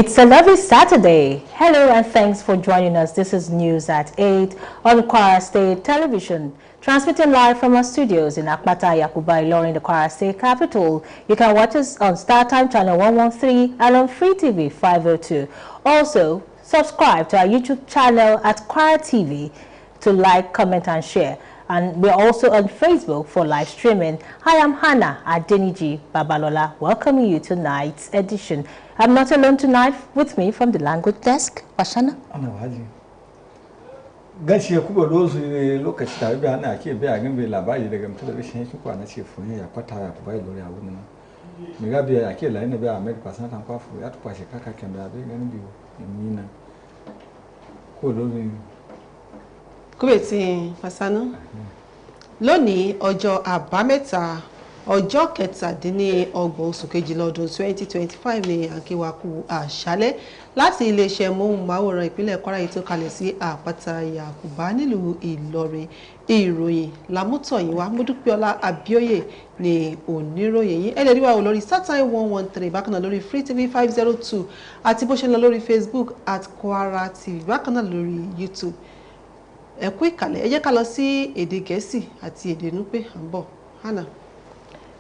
It's a lovely Saturday. Hello and thanks for joining us. This is News at 8 on Kwara State Television. Transmitting live from our studios in Akpata, Yakuba, Ilorin, the Kwara State capital. You can watch us on StarTime channel 113 and on Free TV 502. Also, subscribe to our YouTube channel at Kwara TV to like, comment and share. And we're also on Facebook for live streaming. Hi, I'm Hannah Adeniji Babalola, welcoming you to tonight's edition. I'm not alone tonight. With me from the language desk, Washana. Gashi ya kubo dozu lokaci tare da ana ke biya gan bai labari daga television shi kwana ce fun ya kwata ya kubai lori abu nan mi ga biya ke la ina biya America san tan kwafu ya tukwa shi kaka kan biya bai ganin biyo mina ko dozu Kubeti Fasana lónìí ọjọ́ àbámẹ́ta ọjọ́ kẹtàdínlọ́gbọ̀n oṣù kejìlá ọdún 2025 ní àkíwákú àṣálẹ́ láti iléeṣẹ́ móhùnmáwòrán ìpínlẹ̀ Kwara yìí tó kalẹ̀ sí àpáta Yakuba nílùú Ìlọrin. Ìròyìn lámútọ̀yìnwá Mọ́dúpẹ́ọlá Abíóyè ní oníròyìn yìí. Ẹ lè rí wa wò lórí StarTime 113 bákan náà lórí Free TV 502 àti bó ṣe ń lọ lórí Facebook at Kwara TV bákan náà lórí YouTube. Ẹ kú ìkàlẹ̀, ẹ jẹ́ ká lọ sí èdè Gẹ̀ẹ́sì àti èdè Núpé à ń bọ̀. Hannah.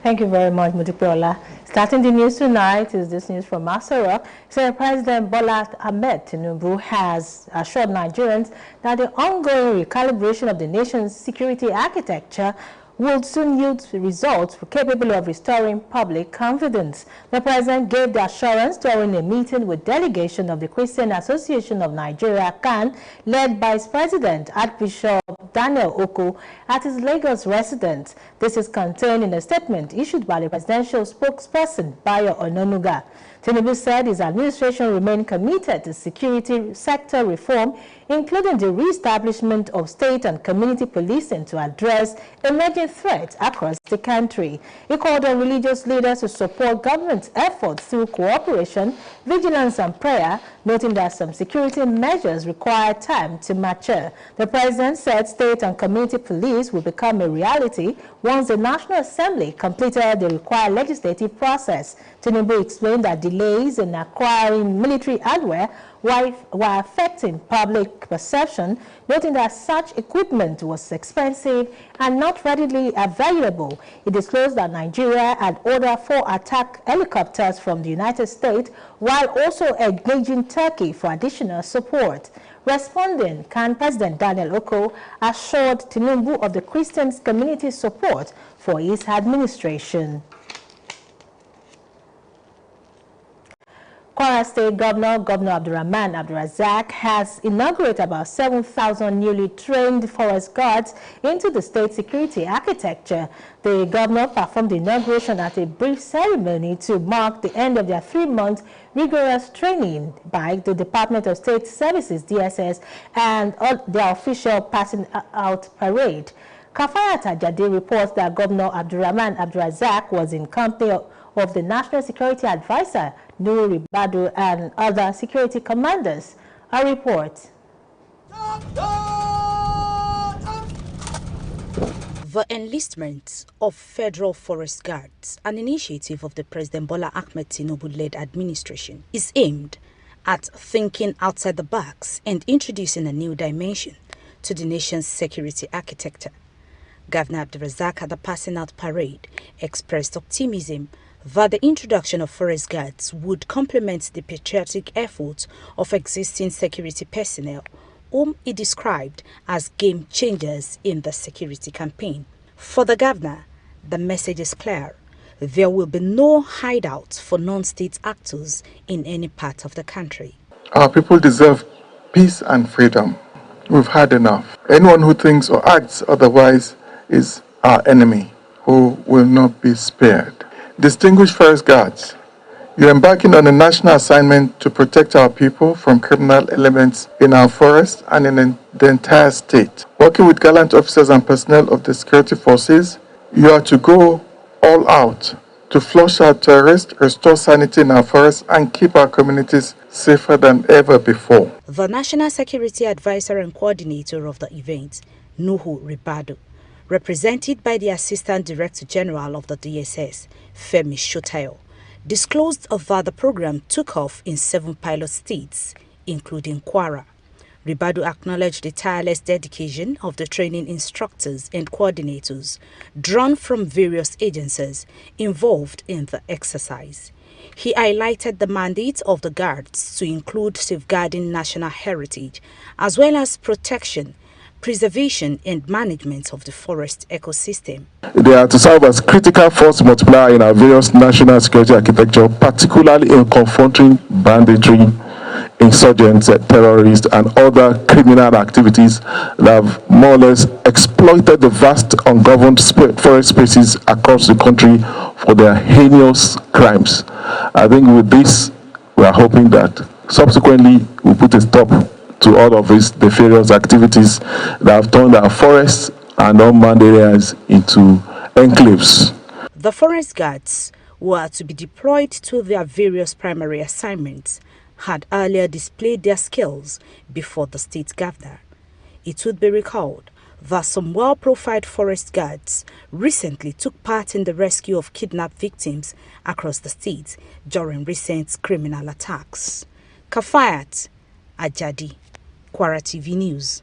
Thank you very much, Mudupiola. Starting the news tonight is this news from Masara. Saying President Bola Ahmed Tinubu has assured Nigerians that the ongoing recalibration of the nation's security architecture will soon yield results capable of restoring public confidence. The president gave the assurance during a meeting with delegation of the Christian Association of Nigeria, CAN, led by its president, Archbishop Daniel Oko, at his Lagos residence. This is contained in a statement issued by the presidential spokesperson, Bayo Ononuga. Tinubu said his administration remained committed to security sector reform, including the re-establishment of state and community policing to address emerging threats across the country. He called on religious leaders to support government's efforts through cooperation, vigilance and prayer, noting that some security measures require time to mature. The president said state and community police will become a reality once the National Assembly completed the required legislative process. Tinubu explained that delays in acquiring military hardware were affecting public perception, noting that such equipment was expensive and not readily available. He disclosed that Nigeria had ordered 4 attack helicopters from the United States, while also engaging Turkey for additional support. Responding, CAN President Daniel Oko assured Tinubu of the Christian community's support for his administration. Kwara State Governor Abdurrahman Abdurazak has inaugurated about 7,000 newly trained forest guards into the state security architecture. The governor performed the inauguration at a brief ceremony to mark the end of their 3-month rigorous training by the Department of State Services, DSS, and their official passing out parade. Kafayat Ajade reports that Governor Abdurrahman Abdurazak was in company of the National Security Advisor, Nuri Badu, and other security commanders. A report. The enlistment of federal forest guards, an initiative of the President Bola Ahmed Tinubu-led administration, is aimed at thinking outside the box and introducing a new dimension to the nation's security architecture. Governor Abdurazak at the passing out parade expressed optimism that the introduction of forest guards would complement the patriotic efforts of existing security personnel, whom he described as game changers in the security campaign. For the governor, the message is clear. There will be no hideout for non-state actors in any part of the country. Our people deserve peace and freedom. We've had enough. Anyone who thinks or acts otherwise is our enemy, who will not be spared. Distinguished forest guards, you're embarking on a national assignment to protect our people from criminal elements in our forests and in the entire state. Working with gallant officers and personnel of the security forces, you are to go all out to flush out terrorists, restore sanity in our forests, and keep our communities safer than ever before. The National Security Advisor and Coordinator of the event, Nuhu Ribadu, represented by the Assistant Director General of the DSS, Femi Shotayo, disclosed that the program took off in 7 pilot states, including Kwara. Ribadu acknowledged the tireless dedication of the training instructors and coordinators drawn from various agencies involved in the exercise. He highlighted the mandate of the guards to include safeguarding national heritage as well as protection, preservation and management of the forest ecosystem. They are to serve as critical force multiplier in our various national security architecture, particularly in confronting banditry, insurgents, terrorists, and other criminal activities that have more or less exploited the vast ungoverned forest spaces across the country for their heinous crimes. I think with this, we are hoping that subsequently we put a stop to all of these nefarious activities that have turned our forests and unmanned areas into enclaves. The forest guards, who are to be deployed to their various primary assignments, had earlier displayed their skills before the state governor. It would be recalled that some well-profiled forest guards recently took part in the rescue of kidnapped victims across the state during recent criminal attacks. Kafayat Ajadi, Kwara TV News.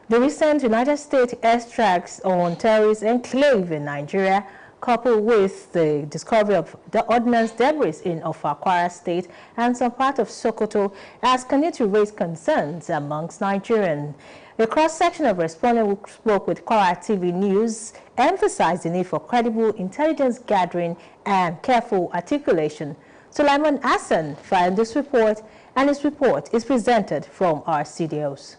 The recent United States airstrikes on terrorist enclave in Nigeria, coupled with the discovery of the ordnance debris in Kwara State and some part of Sokoto, has continued to raise concerns amongst Nigerians. A cross-section of respondents who spoke with Kwara TV News emphasized the need for credible intelligence gathering and careful articulation. Sulaiman Hassan filed this report, and his report is presented from our studios.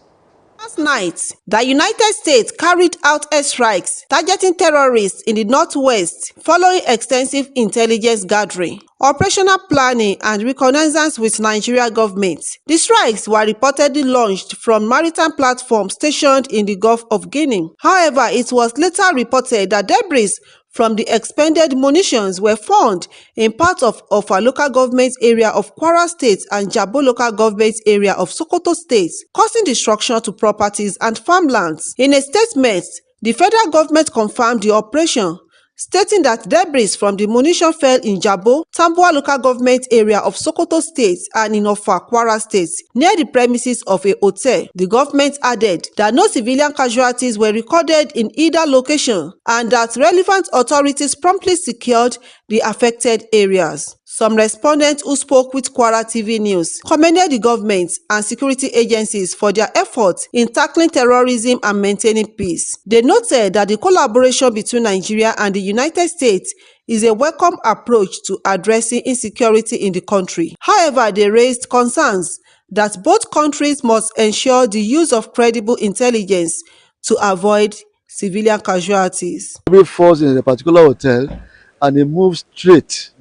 Last night, the United States carried out airstrikes targeting terrorists in the northwest following extensive intelligence gathering, operational planning and reconnaissance with Nigeria government. The strikes were reportedly launched from maritime platforms stationed in the Gulf of Guinea. However, it was later reported that debris from the expended munitions were found in part of our local government area of Kwara State and Jabo local government area of Sokoto State, causing destruction to properties and farmlands. In a statement, the federal government confirmed the operation, stating that debris from the munition fell in Jabo, Tambuwa local government area of Sokoto State and in Ofa, Kwara State, near the premises of a hotel. The government added that no civilian casualties were recorded in either location and that relevant authorities promptly secured the affected areas. Some respondents who spoke with Kwara TV News commended the government and security agencies for their efforts in tackling terrorism and maintaining peace. They noted that the collaboration between Nigeria and the United States is a welcome approach to addressing insecurity in the country. However, they raised concerns that both countries must ensure the use of credible intelligence to avoid civilian casualties. We falls in a particular hotel and he moves straight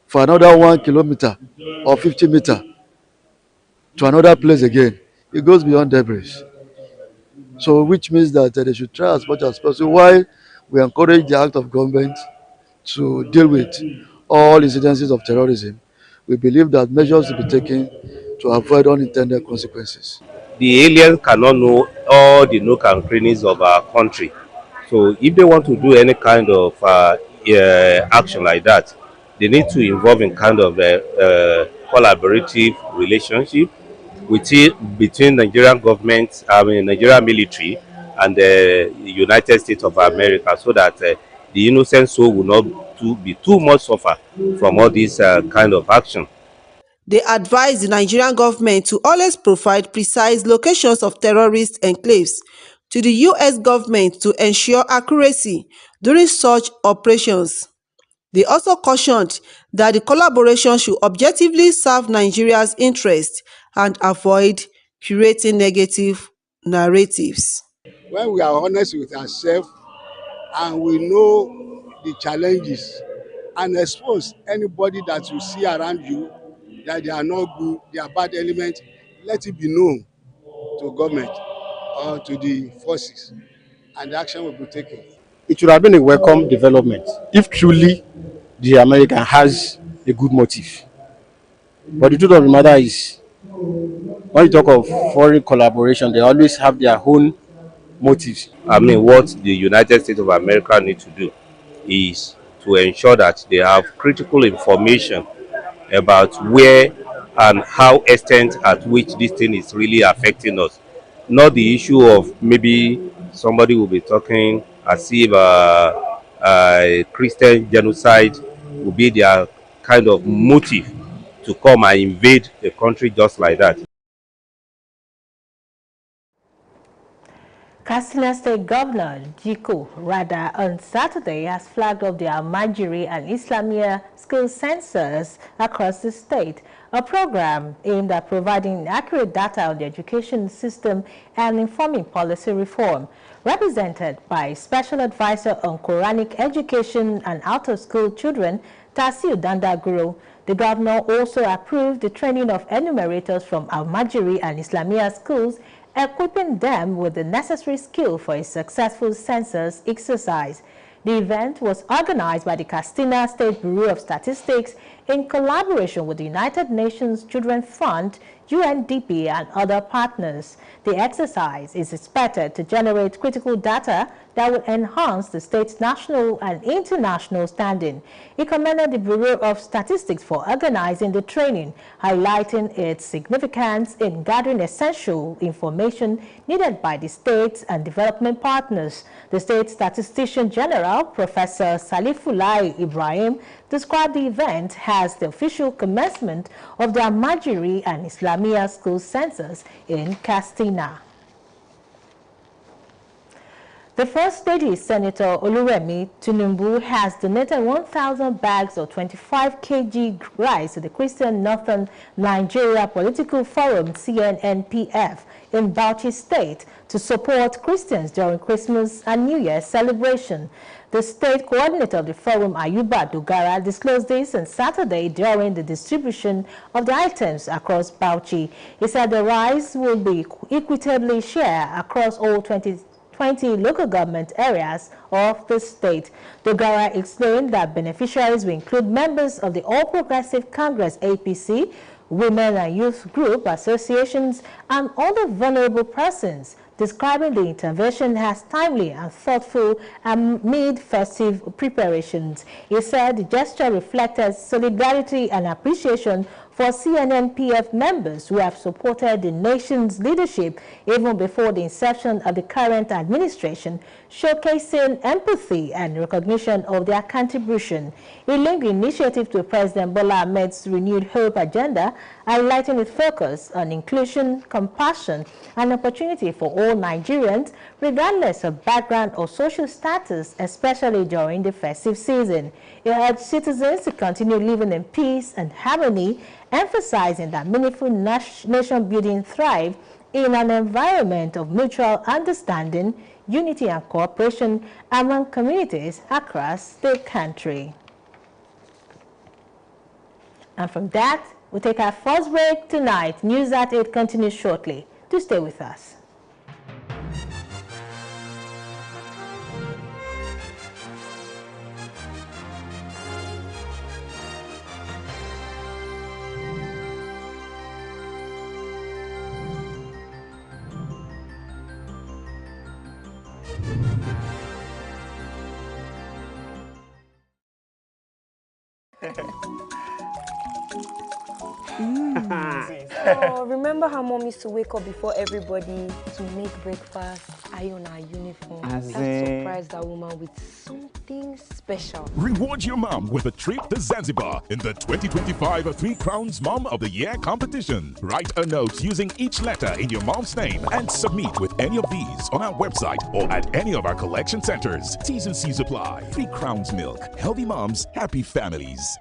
for another 1 kilometer or 50 meters to another place again. It goes beyond debris. So which means that they should try as much as possible. While we encourage the act of government to deal with all incidences of terrorism, we believe that measures will be taken to avoid unintended consequences. The aliens cannot know all the nook and crannies of our country. So if they want to do any kind of action like that, they need to involve in kind of a collaborative relationship between Nigerian government, Nigerian military, and the United States of America, so that the innocent soul will not be too much suffer from all this kind of action. They advised the Nigerian government to always provide precise locations of terrorist enclaves to the U.S. government to ensure accuracy during such operations. They also cautioned that the collaboration should objectively serve Nigeria's interests and avoid creating negative narratives. When we are honest with ourselves and we know the challenges and expose anybody that you see around you that they are not good, they are bad elements, let it be known to government or to the forces, and the action will be taken. It should have been a welcome development if truly the American has a good motive. But the truth of the matter is, when you talk of foreign collaboration, they always have their own motives. What the United States of America need to do is to ensure that they have critical information about where and how extent at which this thing is really affecting us. Not the issue of maybe somebody will be talking as if Christian genocide will be their kind of motive to come and invade the country just like that. Katsina State Governor Jiko Rada on Saturday has flagged up the Almajiri and Islamia school census across the state, a program aimed at providing accurate data on the education system and informing policy reform. Represented by Special Advisor on Quranic Education and Out-of-School Children, Tasiu Dandaguro, the governor also approved the training of enumerators from Almajiri and Islamia schools, equipping them with the necessary skill for a successful census exercise. The event was organized by the Katsina State Bureau of Statistics in collaboration with the United Nations Children Fund, UNDP, and other partners. The exercise is expected to generate critical data that will enhance the state's national and international standing. He commended the Bureau of Statistics for organizing the training, highlighting its significance in gathering essential information needed by the states and development partners. The state statistician general, Professor Salifullah Ibrahim, described the event as the official commencement of the Almajiri and Islamia school census in Katsina. The First Lady, Senator Oluremi Tinubu, has donated 1,000 bags of 25 kg rice to the Christian Northern Nigeria Political Forum, CNNPF, in Bauchi State to support Christians during Christmas and New Year celebration. The state coordinator of the forum, Ayuba Dogara, disclosed this on Saturday during the distribution of the items across Bauchi. He said the rice will be equitably shared across all 20 local government areas of the state. Dogara explained that beneficiaries will include members of the All Progressive Congress APC, women and youth group associations, and other vulnerable persons, describing the intervention as timely and thoughtful amid festive preparations. He said the gesture reflected solidarity and appreciation for CNNPF members who have supported the nation's leadership even before the inception of the current administration, showcasing empathy and recognition of their contribution. He linked the initiative to President Bola Ahmed's renewed hope agenda, highlighting its focus on inclusion, compassion, and opportunity for all Nigerians, regardless of background or social status, especially during the festive season. He urged citizens to continue living in peace and harmony, emphasizing that meaningful nation building thrives in an environment of mutual understanding, unity, and cooperation among communities across the country. And from that, we'll take our first break tonight. News at 8 continues shortly. Do stay with us. Oh, remember how mom used to wake up before everybody to make breakfast, iron our uniform? Let's surprise that woman with something special. Reward your mom with a trip to Zanzibar in the 2025 Three Crowns Mom of the Year competition. Write a note using each letter in your mom's name and submit with any of these on our website or at any of our collection centers. T's and C's apply. 3 Crowns Milk. Healthy moms, happy families.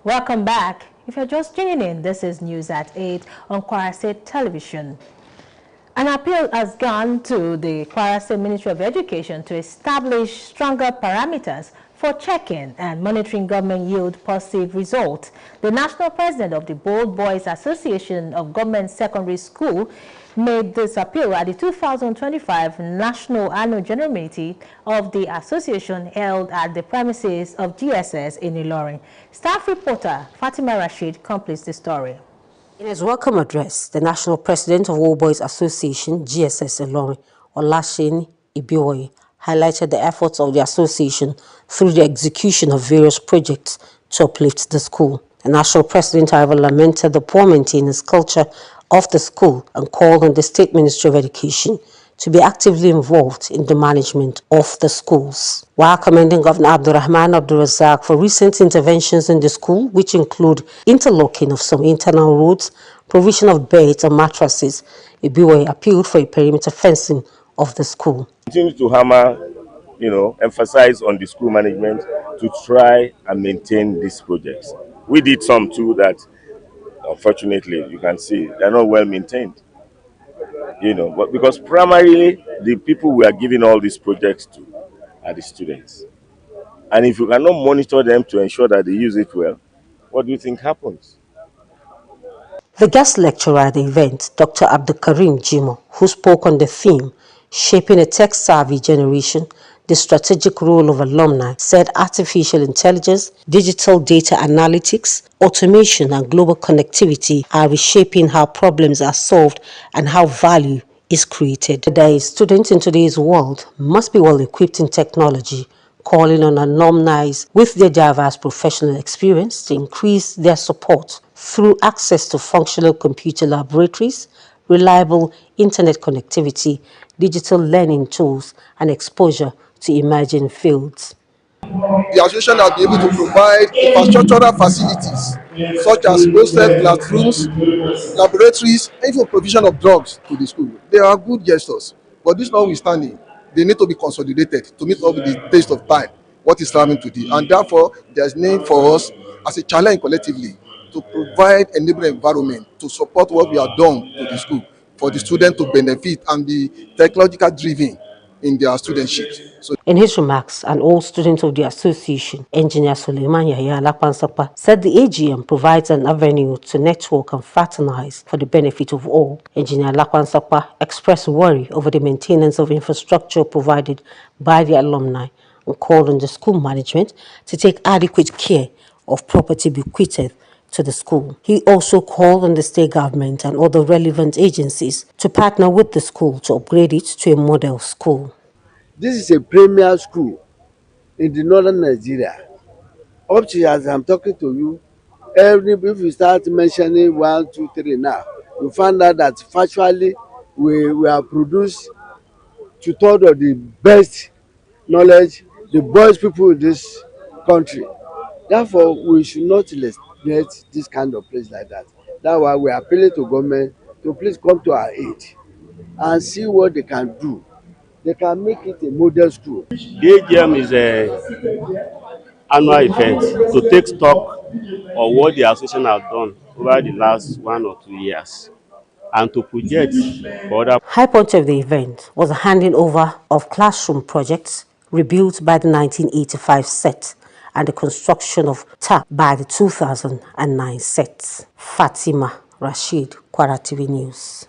Welcome back. If you're just tuning in, this is News at 8 on Kwara State Television. An appeal has gone to the Kwara State Ministry of Education to establish stronger parameters for checking and monitoring government yield positive results. The national president of the Bold Boys Association of Government Secondary School made this appeal at the 2025 National Annual General Meeting of the association held at the premises of GSS in Ilorin. Staff reporter Fatima Rashid completes the story. In his welcome address, the national president of Bold Boys Association, GSS Ilorin, Olaseni Ibiwoye, highlighted the efforts of the association through the execution of various projects to uplift the school. The national president, however, lamented the poor maintenance culture of the school and called on the State Ministry of Education to be actively involved in the management of the schools. While commending Governor Abdurrahman Abdulrazak for recent interventions in the school, which include interlocking of some internal roads, provision of beds and mattresses, Ibiwe appealed for a perimeter fencing of the school. Continue to hammer, emphasize on the school management to try and maintain these projects. We did some too that, unfortunately, you can see they're not well maintained. But because primarily the people we are giving all these projects to are the students. And if you cannot monitor them to ensure that they use it well, what do you think happens? The guest lecturer at the event, Dr. Abdulkarim Jimo, who spoke on the theme, Shaping a Tech-Savvy Generation, the strategic role of alumni, said artificial intelligence, digital data analytics, automation and global connectivity are reshaping how problems are solved and how value is created. Today, students in today's world must be well equipped in technology, calling on alumni with their diverse professional experience to increase their support through access to functional computer laboratories, reliable internet connectivity, digital learning tools, and exposure to emerging fields. The association has been able to provide infrastructural facilities such as hosted classrooms, laboratories, and even provision of drugs to the school. They are good gestures, but this notwithstanding, they need to be consolidated to meet up with the taste of time, what is happening today. And therefore, there's need for us as a challenge collectively to provide a enabling environment to support what we have done to the school for the students to benefit and be technological driven in their studentships. In his remarks, an old student of the association, Engineer Suleiman Yahya Alapansapa, said the AGM provides an avenue to network and fraternize for the benefit of all. Engineer Alapansapa expressed worry over the maintenance of infrastructure provided by the alumni and called on the school management to take adequate care of property bequeathed to the school. He also called on the state government and other relevant agencies to partner with the school to upgrade it to a model school. This is a premier school in the northern Nigeria. Up to as I'm talking to you, if you start mentioning 1, 2, 3 now, you find out that factually we have produced 2/3 of the best knowledge, the best people in this country. Therefore, we should not let this kind of place like that. That's why we are appealing to government to please come to our aid and see what they can do. They can make it a model school. The AGM is an annual event to take stock of what the association has done over the last 1 or 2 years and to project for other. High point of the event was a handing over of classroom projects rebuilt by the 1985 set and the construction of tap by the 2009 set. Fatima Rashid, Kwara TV News.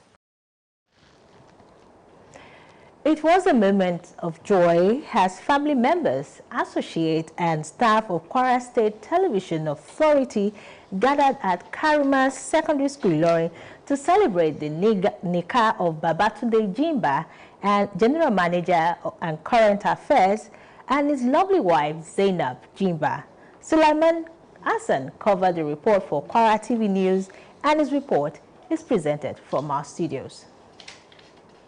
It was a moment of joy as family members, associates, and staff of Kwara State Television Authority gathered at Karima's Secondary School Ilorin to celebrate the Nikah of Babatunde Jimba and General Manager and Current Affairs and his lovely wife Zainab Jimba. Sulaiman Hassan covered the report for Kwara TV News, and his report is presented from our studios.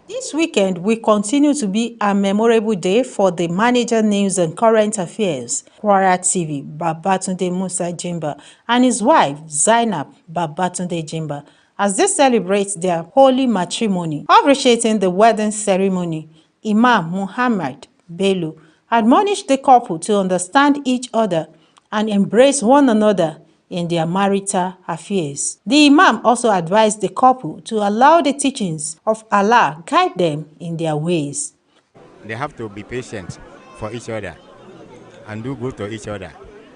This weekend will continue to be a memorable day for the Manager News and Current Affairs, Kwara TV, Babatunde Musa Jimba, and his wife, Zainab Babatunde Jimba, as they celebrate their holy matrimony. Officiating the wedding ceremony, Imam Muhammad Bello admonished the couple to understand each other and embrace one another in their marital affairs. The Imam also advised the couple to allow the teachings of Allah guide them in their ways. They have to be patient for each other and do good to each other,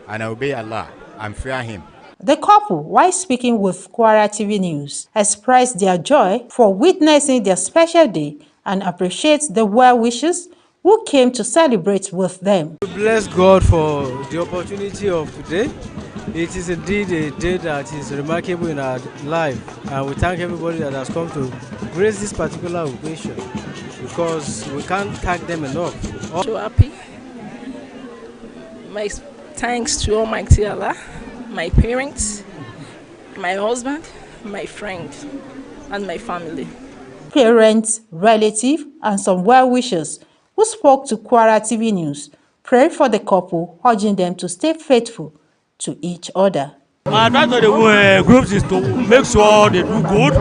and obey Allah and fear Him. The couple, while speaking with Kwara TV News, expressed their joy for witnessing their special day and appreciate the well-wishers who came to celebrate with them. We bless God for the opportunity of today. It is indeed a day that is remarkable in our life, and we thank everybody that has come to grace this particular occasion, because we can't thank them enough. So happy. My thanks to Almighty Allah, my parents, my husband, my friends, and my family. Parents, relatives, and some well-wishers who spoke to Kwara TV News prayed for the couple, urging them to stay faithful to each other. My advice to the groups is to make sure they do good.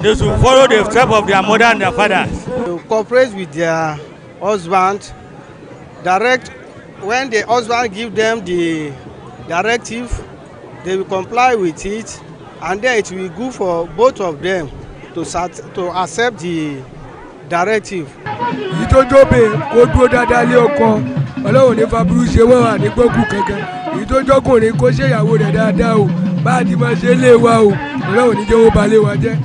They should follow the steps of their mother and their fathers. To cooperate with their husband, direct when the husband give them the directive, they will comply with it, and then it will be good for both of them to accept the directive. Ìtọ́jọ́bẹ̀ kó dúró dáadáa lé ọkọ, Ọlọ́run ní faburú ṣe wọ́n wà ní gbókù kankan. Ìtọ́jọ́kùnrin kó ṣe ìyàwó rẹ̀ dáadáa o, bá a ti máa ṣe lé wa o, Ọlọ́run ní jẹ́ wọ́n ba lé wa jẹ́.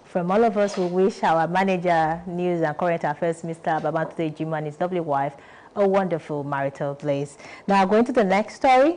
From all of us, we wish our manager, news and current affairs, Mr. Babatunde Jimoh, and his lovely wife, a wonderful marital bliss. Now, going to the next story.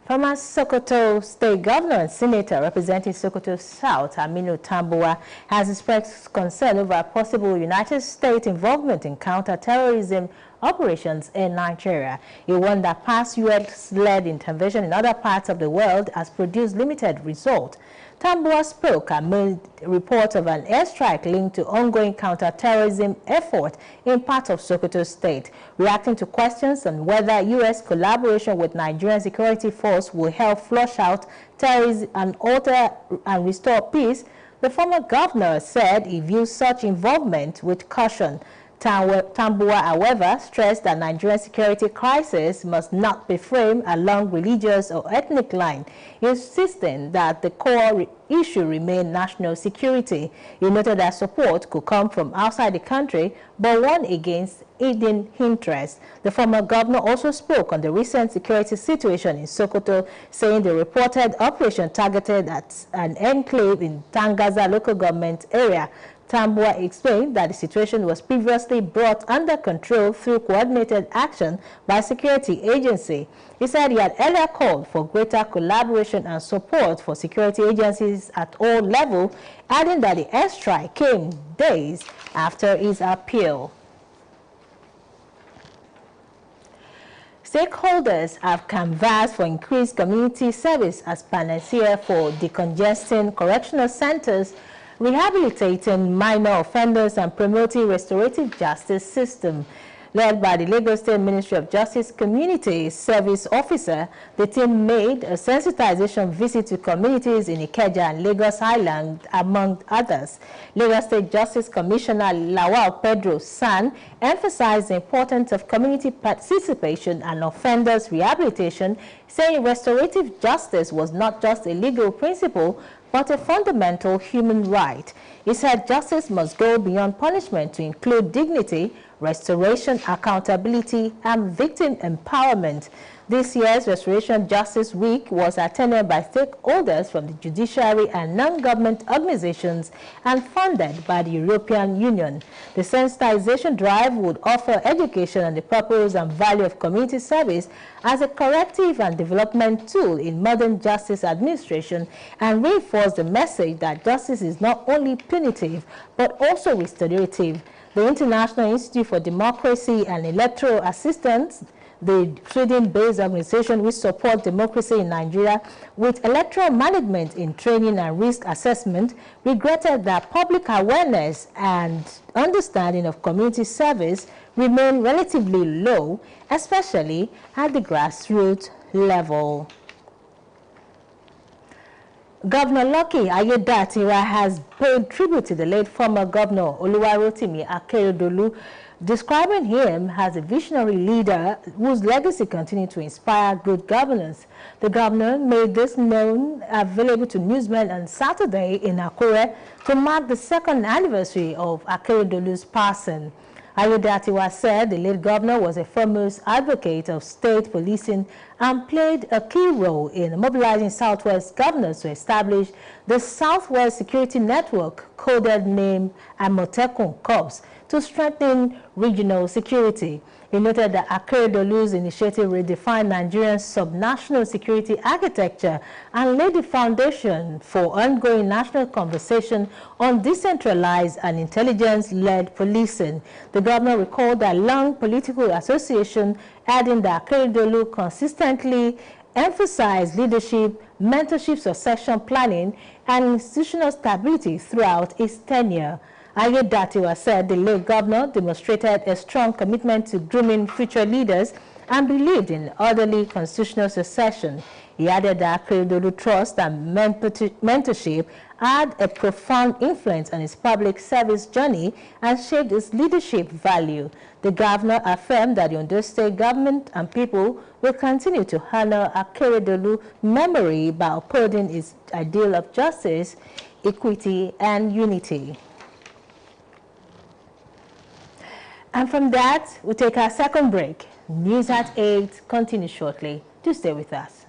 Former Sokoto State Governor and Senator representing Sokoto South, Aminu Tambuwa, has expressed concern over possible United States involvement in counter-terrorism operations in Nigeria. He warned that past U.S.-led intervention in other parts of the world has produced limited results. Tambuwa spoke amid reports of an airstrike linked to ongoing counter-terrorism effort in part of Sokoto State. Reacting to questions on whether U.S. collaboration with Nigerian security force will help flush out terrorism and alter and restore peace, the former governor said he views such involvement with caution. Tambuwa, however, stressed that Nigerian security crisis must not be framed along religious or ethnic lines, insisting that the core issue remain national security. He noted that support could come from outside the country, but warned against hidden interests. The former governor also spoke on the recent security situation in Sokoto, saying the reported operation targeted at an enclave in Tangaza local government area. Tambuwa explained that the situation was previously brought under control through coordinated action by security agency. He said he had earlier called for greater collaboration and support for security agencies at all levels, adding that the airstrike came days after his appeal. Stakeholders have canvassed for increased community service as panacea for decongesting correctional centers, rehabilitating minor offenders, and promoting restorative justice system. Led by the Lagos State Ministry of Justice Community Service Officer, the team made a sensitization visit to communities in Ikeja and Lagos Island, among others. Lagos State Justice Commissioner Lawal Pedro San emphasized the importance of community participation and offenders rehabilitation, saying restorative justice was not just a legal principle, but a fundamental human right. He said justice must go beyond punishment to include dignity, restoration, accountability, and victim empowerment. This year's Restoration Justice Week was attended by stakeholders from the judiciary and non-government organizations and funded by the European Union. The sensitization drive would offer education on the purpose and value of community service as a corrective and development tool in modern justice administration, and reinforce the message that justice is not only punitive but also restorative. The International Institute for Democracy and Electoral Assistance, the Sweden-based organization which supports democracy in Nigeria with electoral management in training and risk assessment, regretted that public awareness and understanding of community service remain relatively low, especially at the grassroots level. Governor Lucky Ayedatiwa has paid tribute to the late former governor Oluwarotimi Akeredolu, describing him as a visionary leader whose legacy continued to inspire good governance. The governor made this known available to newsmen on Saturday in Akure to mark the second anniversary of Akeredolu's passing. Ayodatiwa said the late governor was a foremost advocate of state policing and played a key role in mobilizing Southwest governors to establish the Southwest Security Network, coded name Amotekun Corps, to strengthen regional security. He noted that Akeredolu's initiative redefined Nigeria's subnational security architecture and laid the foundation for ongoing national conversation on decentralized and intelligence-led policing. The governor recalled that long political association, adding that Akeredolu consistently emphasized leadership, mentorship, succession planning, and institutional stability throughout his tenure. Ayodatiwa said the late governor demonstrated a strong commitment to grooming future leaders and believed in orderly constitutional succession. He added that Akeredolu trust and mentorship had a profound influence on his public service journey and shaped his leadership value. The governor affirmed that the Ondo State government and people will continue to honor Akeredolu's memory by upholding his ideal of justice, equity, and unity. And from that, we'll take our second break. News at 8 continues shortly. Do stay with us.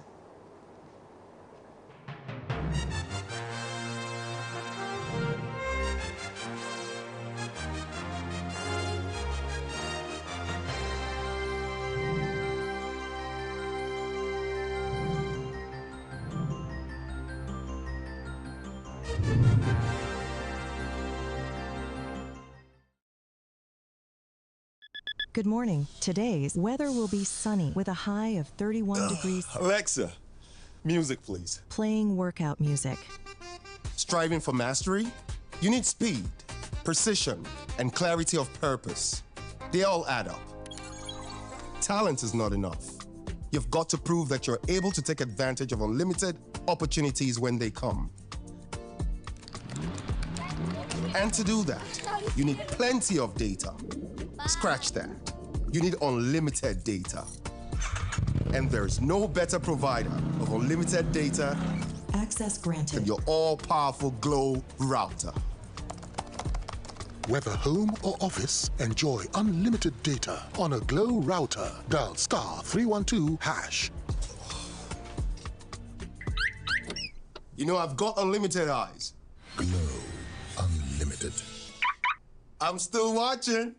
Good morning. Today's weather will be sunny with a high of 31 degrees. Alexa, music please. Playing workout music. Striving for mastery? You need speed, precision, and clarity of purpose. They all add up. Talent is not enough. You've got to prove that you're able to take advantage of unlimited opportunities when they come. And to do that, you need plenty of data. Scratch that. You need unlimited data. And there's no better provider of unlimited data Access granted than your all-powerful Glow router. Whether home or office, enjoy unlimited data on a Glow router. Dial *312#. You know, I've got unlimited eyes. Glow Unlimited. I'm still watching.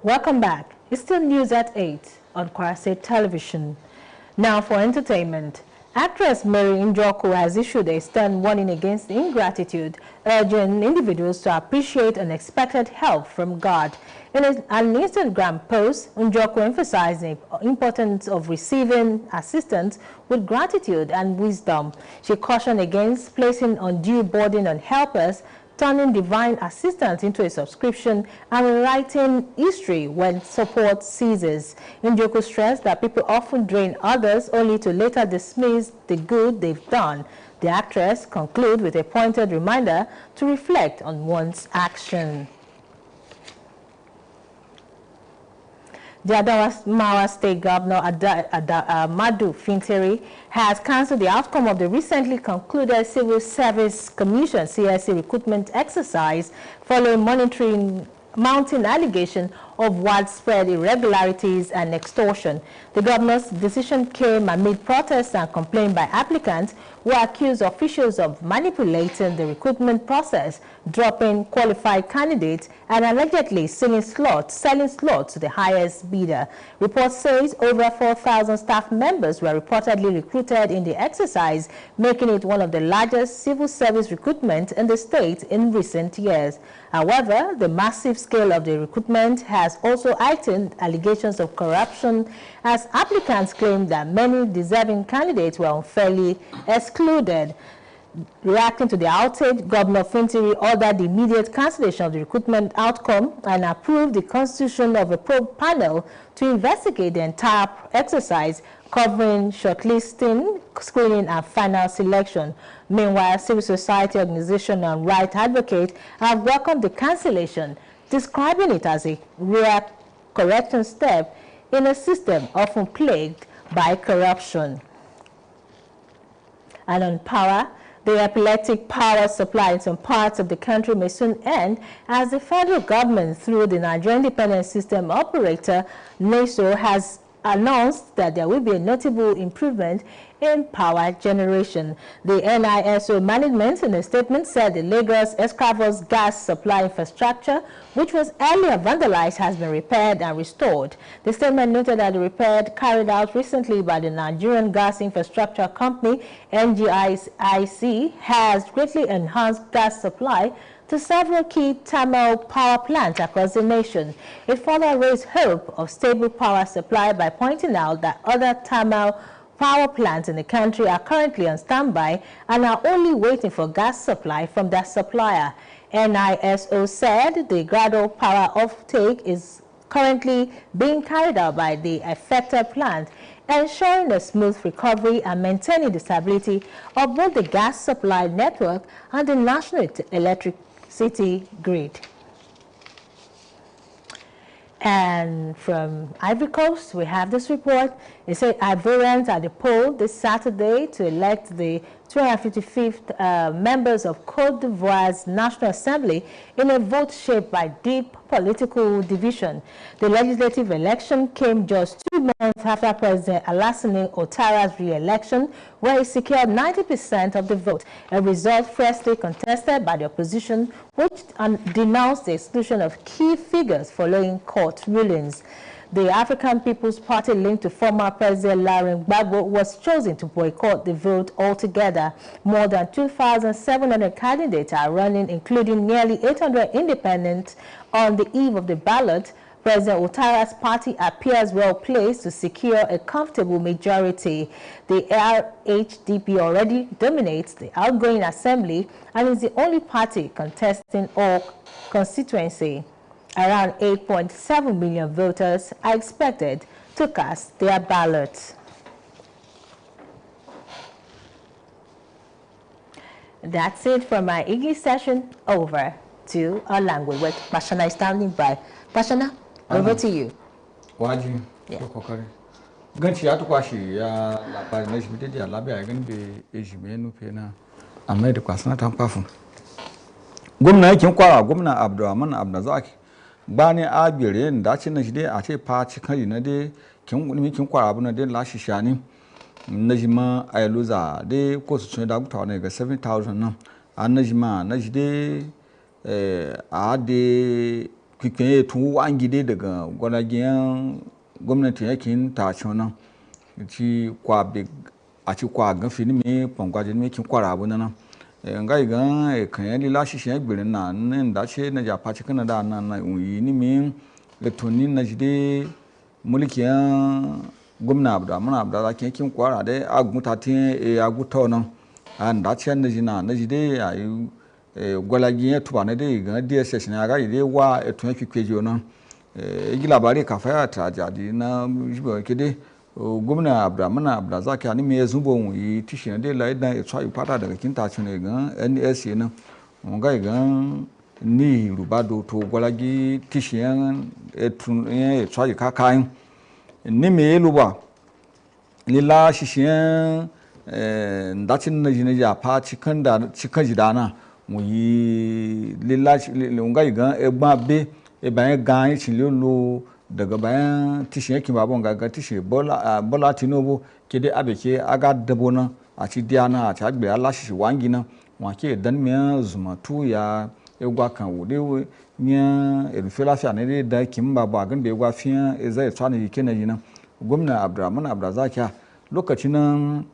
Welcome back. It's still news at 8 on Kwara State Television. Now for entertainment. Actress Mary Njoku has issued a stern warning against ingratitude, urging individuals to appreciate unexpected help from God. In an Instagram post, Njoku emphasized the importance of receiving assistance with gratitude and wisdom. She cautioned against placing undue burden on helpers, turning divine assistance into a subscription, and writing history when support ceases. Njoku stressed that people often drain others only to later dismiss the good they've done. The actress concluded with a pointed reminder to reflect on one's action. The Adamawa State Governor Madu Fintiri has cancelled the outcome of the recently concluded Civil Service Commission CSC recruitment exercise following mounting allegation of widespread irregularities and extortion. The governor's decision came amid protests and complaints by applicants who accused officials of manipulating the recruitment process, dropping qualified candidates, and allegedly selling slots to the highest bidder. Report says over 4,000 staff members were reportedly recruited in the exercise, making it one of the largest civil service recruitment in the state in recent years. However, the massive scale of the recruitment has also heightened allegations of corruption, as applicants claim that many deserving candidates were unfairly excluded. Reacting to the outage, Governor Fintiri ordered the immediate cancellation of the recruitment outcome and approved the constitution of a probe panel to investigate the entire exercise, covering shortlisting, screening, and final selection. Meanwhile, civil society organization and right advocate have welcomed the cancellation, describing it as a rare correction step in a system often plagued by corruption. And on power, the epileptic power supply in some parts of the country may soon end as the federal government, through the Nigerian Independent System Operator, NISO, has announced that there will be a notable improvement in power generation. The NISO management in a statement said the Lagos Escravos gas supply infrastructure, which was earlier vandalized, has been repaired and restored. The statement noted that the repair carried out recently by the Nigerian Gas Infrastructure Company, NGIC, has greatly enhanced gas supply to several key thermal power plants across the nation. It further raised hope of stable power supply by pointing out that other thermal power plants in the country are currently on standby and are only waiting for gas supply from their supplier. NISO said the gradual power offtake is currently being carried out by the affected plant, ensuring a smooth recovery and maintaining the stability of both the gas supply network and the national electricity grid. And from Ivory Coast, we have this report. It says Ivorians at the poll this Saturday to elect the 255th members of Côte d'Ivoire's National Assembly in a vote shaped by deep political division. The legislative election came just 2 months after President Alassane Ouattara's re-election, where he secured 90% of the vote, a result fiercely contested by the opposition, which denounced the exclusion of key figures following court rulings. The African People's Party, linked to former President Laurent Gbagbo, was chosen to boycott the vote altogether. More than 2,700 candidates are running, including nearly 800 independents. On the eve of the ballot, President Ouattara's party appears well placed to secure a comfortable majority. The RHDP already dominates the outgoing assembly and is the only party contesting all constituency. Around 8.7 million voters are expected to cast their ballots. That's it from my English session. Over to our language, with Pashana is standing by. Pashana, over to you. Waji, ganci ya tukwashi ya labari na jimide ya labi a gani be ejime nufe na amma da kwasana ta kwafin. Gwamna yakin Kwara, gwamna Abdulrahman Abdulrazak bani a bere da ce na jide a ce fa cikin na de kin Kwara abu na de lashi shani na jima a yaluza de ko su tun da gutawa ne ga 7,000 nan a na jima na jide a de kikin tun an gide daga gwanagiyan gwamnatin yakin tashin nan ci kwa a ci kwa gafi ni me pangwaje ni kin Kwara abu nan ngai gan kan yali lashi shi gbirin na nan da ce na ja faci kana da nan na yi ni me letoni na jide mulkiyan gwamna Abdulrahman Abdulrazak kin Kwara da aguta tin aguta nan an da ce na jina na jide ayi gwalagiyan tuba na dai ga DSS na ga ide wa etun kikejo nan igi labari ka fa ta jadi na jibo kide gwamna Abdulrahman Abdulrazak ani me zubon yi tishin dai la idan etwa ipata daga kinta cin ga NSA nan mun ga ni rubado to gwalagi tishin etun etwa ka kan ni me luba lila shishin ndacin na jina ja fa cikan jidana mu yi lila lunga ga egba be e bayan gan cin lo daga bayan tishin yake babon ga tishin bola Tinubu ke dai abeke aga dabo nan a ci diana a ci agbe Allah shi wangi nan wake dan me zuma tu ya egwa kan wude nya erufe lafiya ne da kin babu a gan be egwa fiya zai tsana yake na yi nan gwamna Abdulrahman Abdulrazak lokacin nan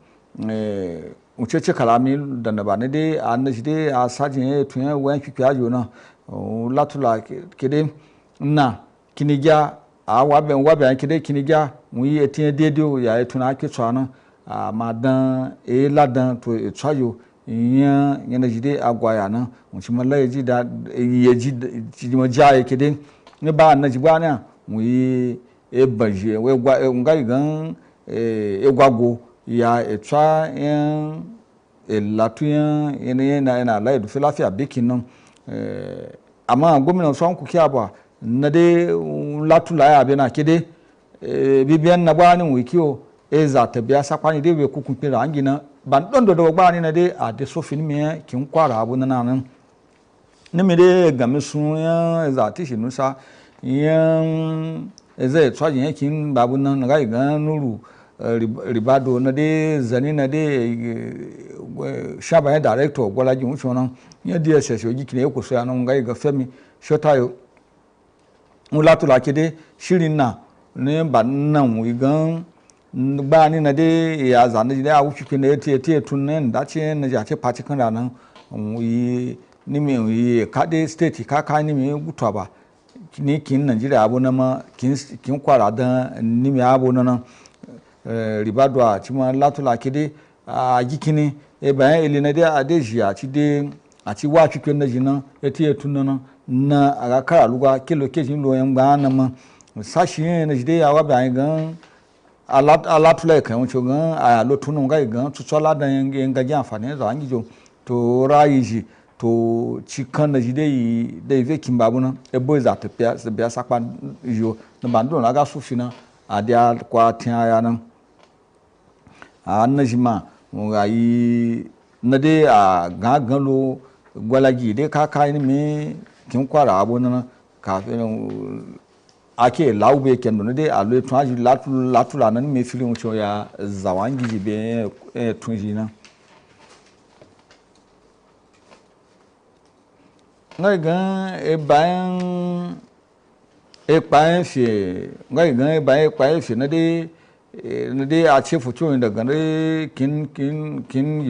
ucece kalami da na ba ne dai an shi dai a sajin tun ya wayan kike ajo nan latula kede na kinigya a wabe an kede kinigya mu yi etin dedio ya etuna ke tsana madan ladan to etsayo yana jide agwaya nan mutum mallai ji da ya ji ma ja yake dai ne ba na ji ba ne mu yi ebaje we gwa ngai gan egwago ya etwa en elatuyan ena la edu filafia bikin non ama gomina so anku kiaba na de latula ya be na kede bibian na bani wikio eza tabia sakwani de we kukun pira angina ban dondo do gba ni na de ade so fin me kin kwara abu na nan ne me de gamisun ya eza tishi nusa yan eza etwa yin kin babu nan ga gan nuru ribado na de zani na de shaba ya director gola ji unso nan ya DSS oji kine ko so ya nan ga femi shotayo mulatula kede shirin na ne ba nan wi gan ba ni na de ya za na de a wufi kine tie tun ne da ce na ja ce party kan nan wi ni me wi ka de state ka ni me gutwa ba ni kin Nigeria abu na ma kin kwara da ni me abu na nan ribado a ci ma latula kede a gikini ba ele na de adeji a ci de a ci wa chukwe na jina tie tun na aga kara luga kilo kejin lo yan gba na ma sashi na jide ya wa ba gan alatula kan cho gan a lo tun ga gan tu sola da yan ga jan afani za angi jo to rayi to chikan na jide yi de ve kimbabu na e boy za te pia se bia sakpa jo na bando na ga sufina adia kwa tia ya na anajima ngai na de a gan lo gwalaji de ka ni me kin kwara abu na kafin ake laube kendo ne de alo twaji latula nan me filin cho ya zawangi jibe tunji na ngai gan e bayan fi ngai gan e bayan fi na de a ce fucho daga ne kin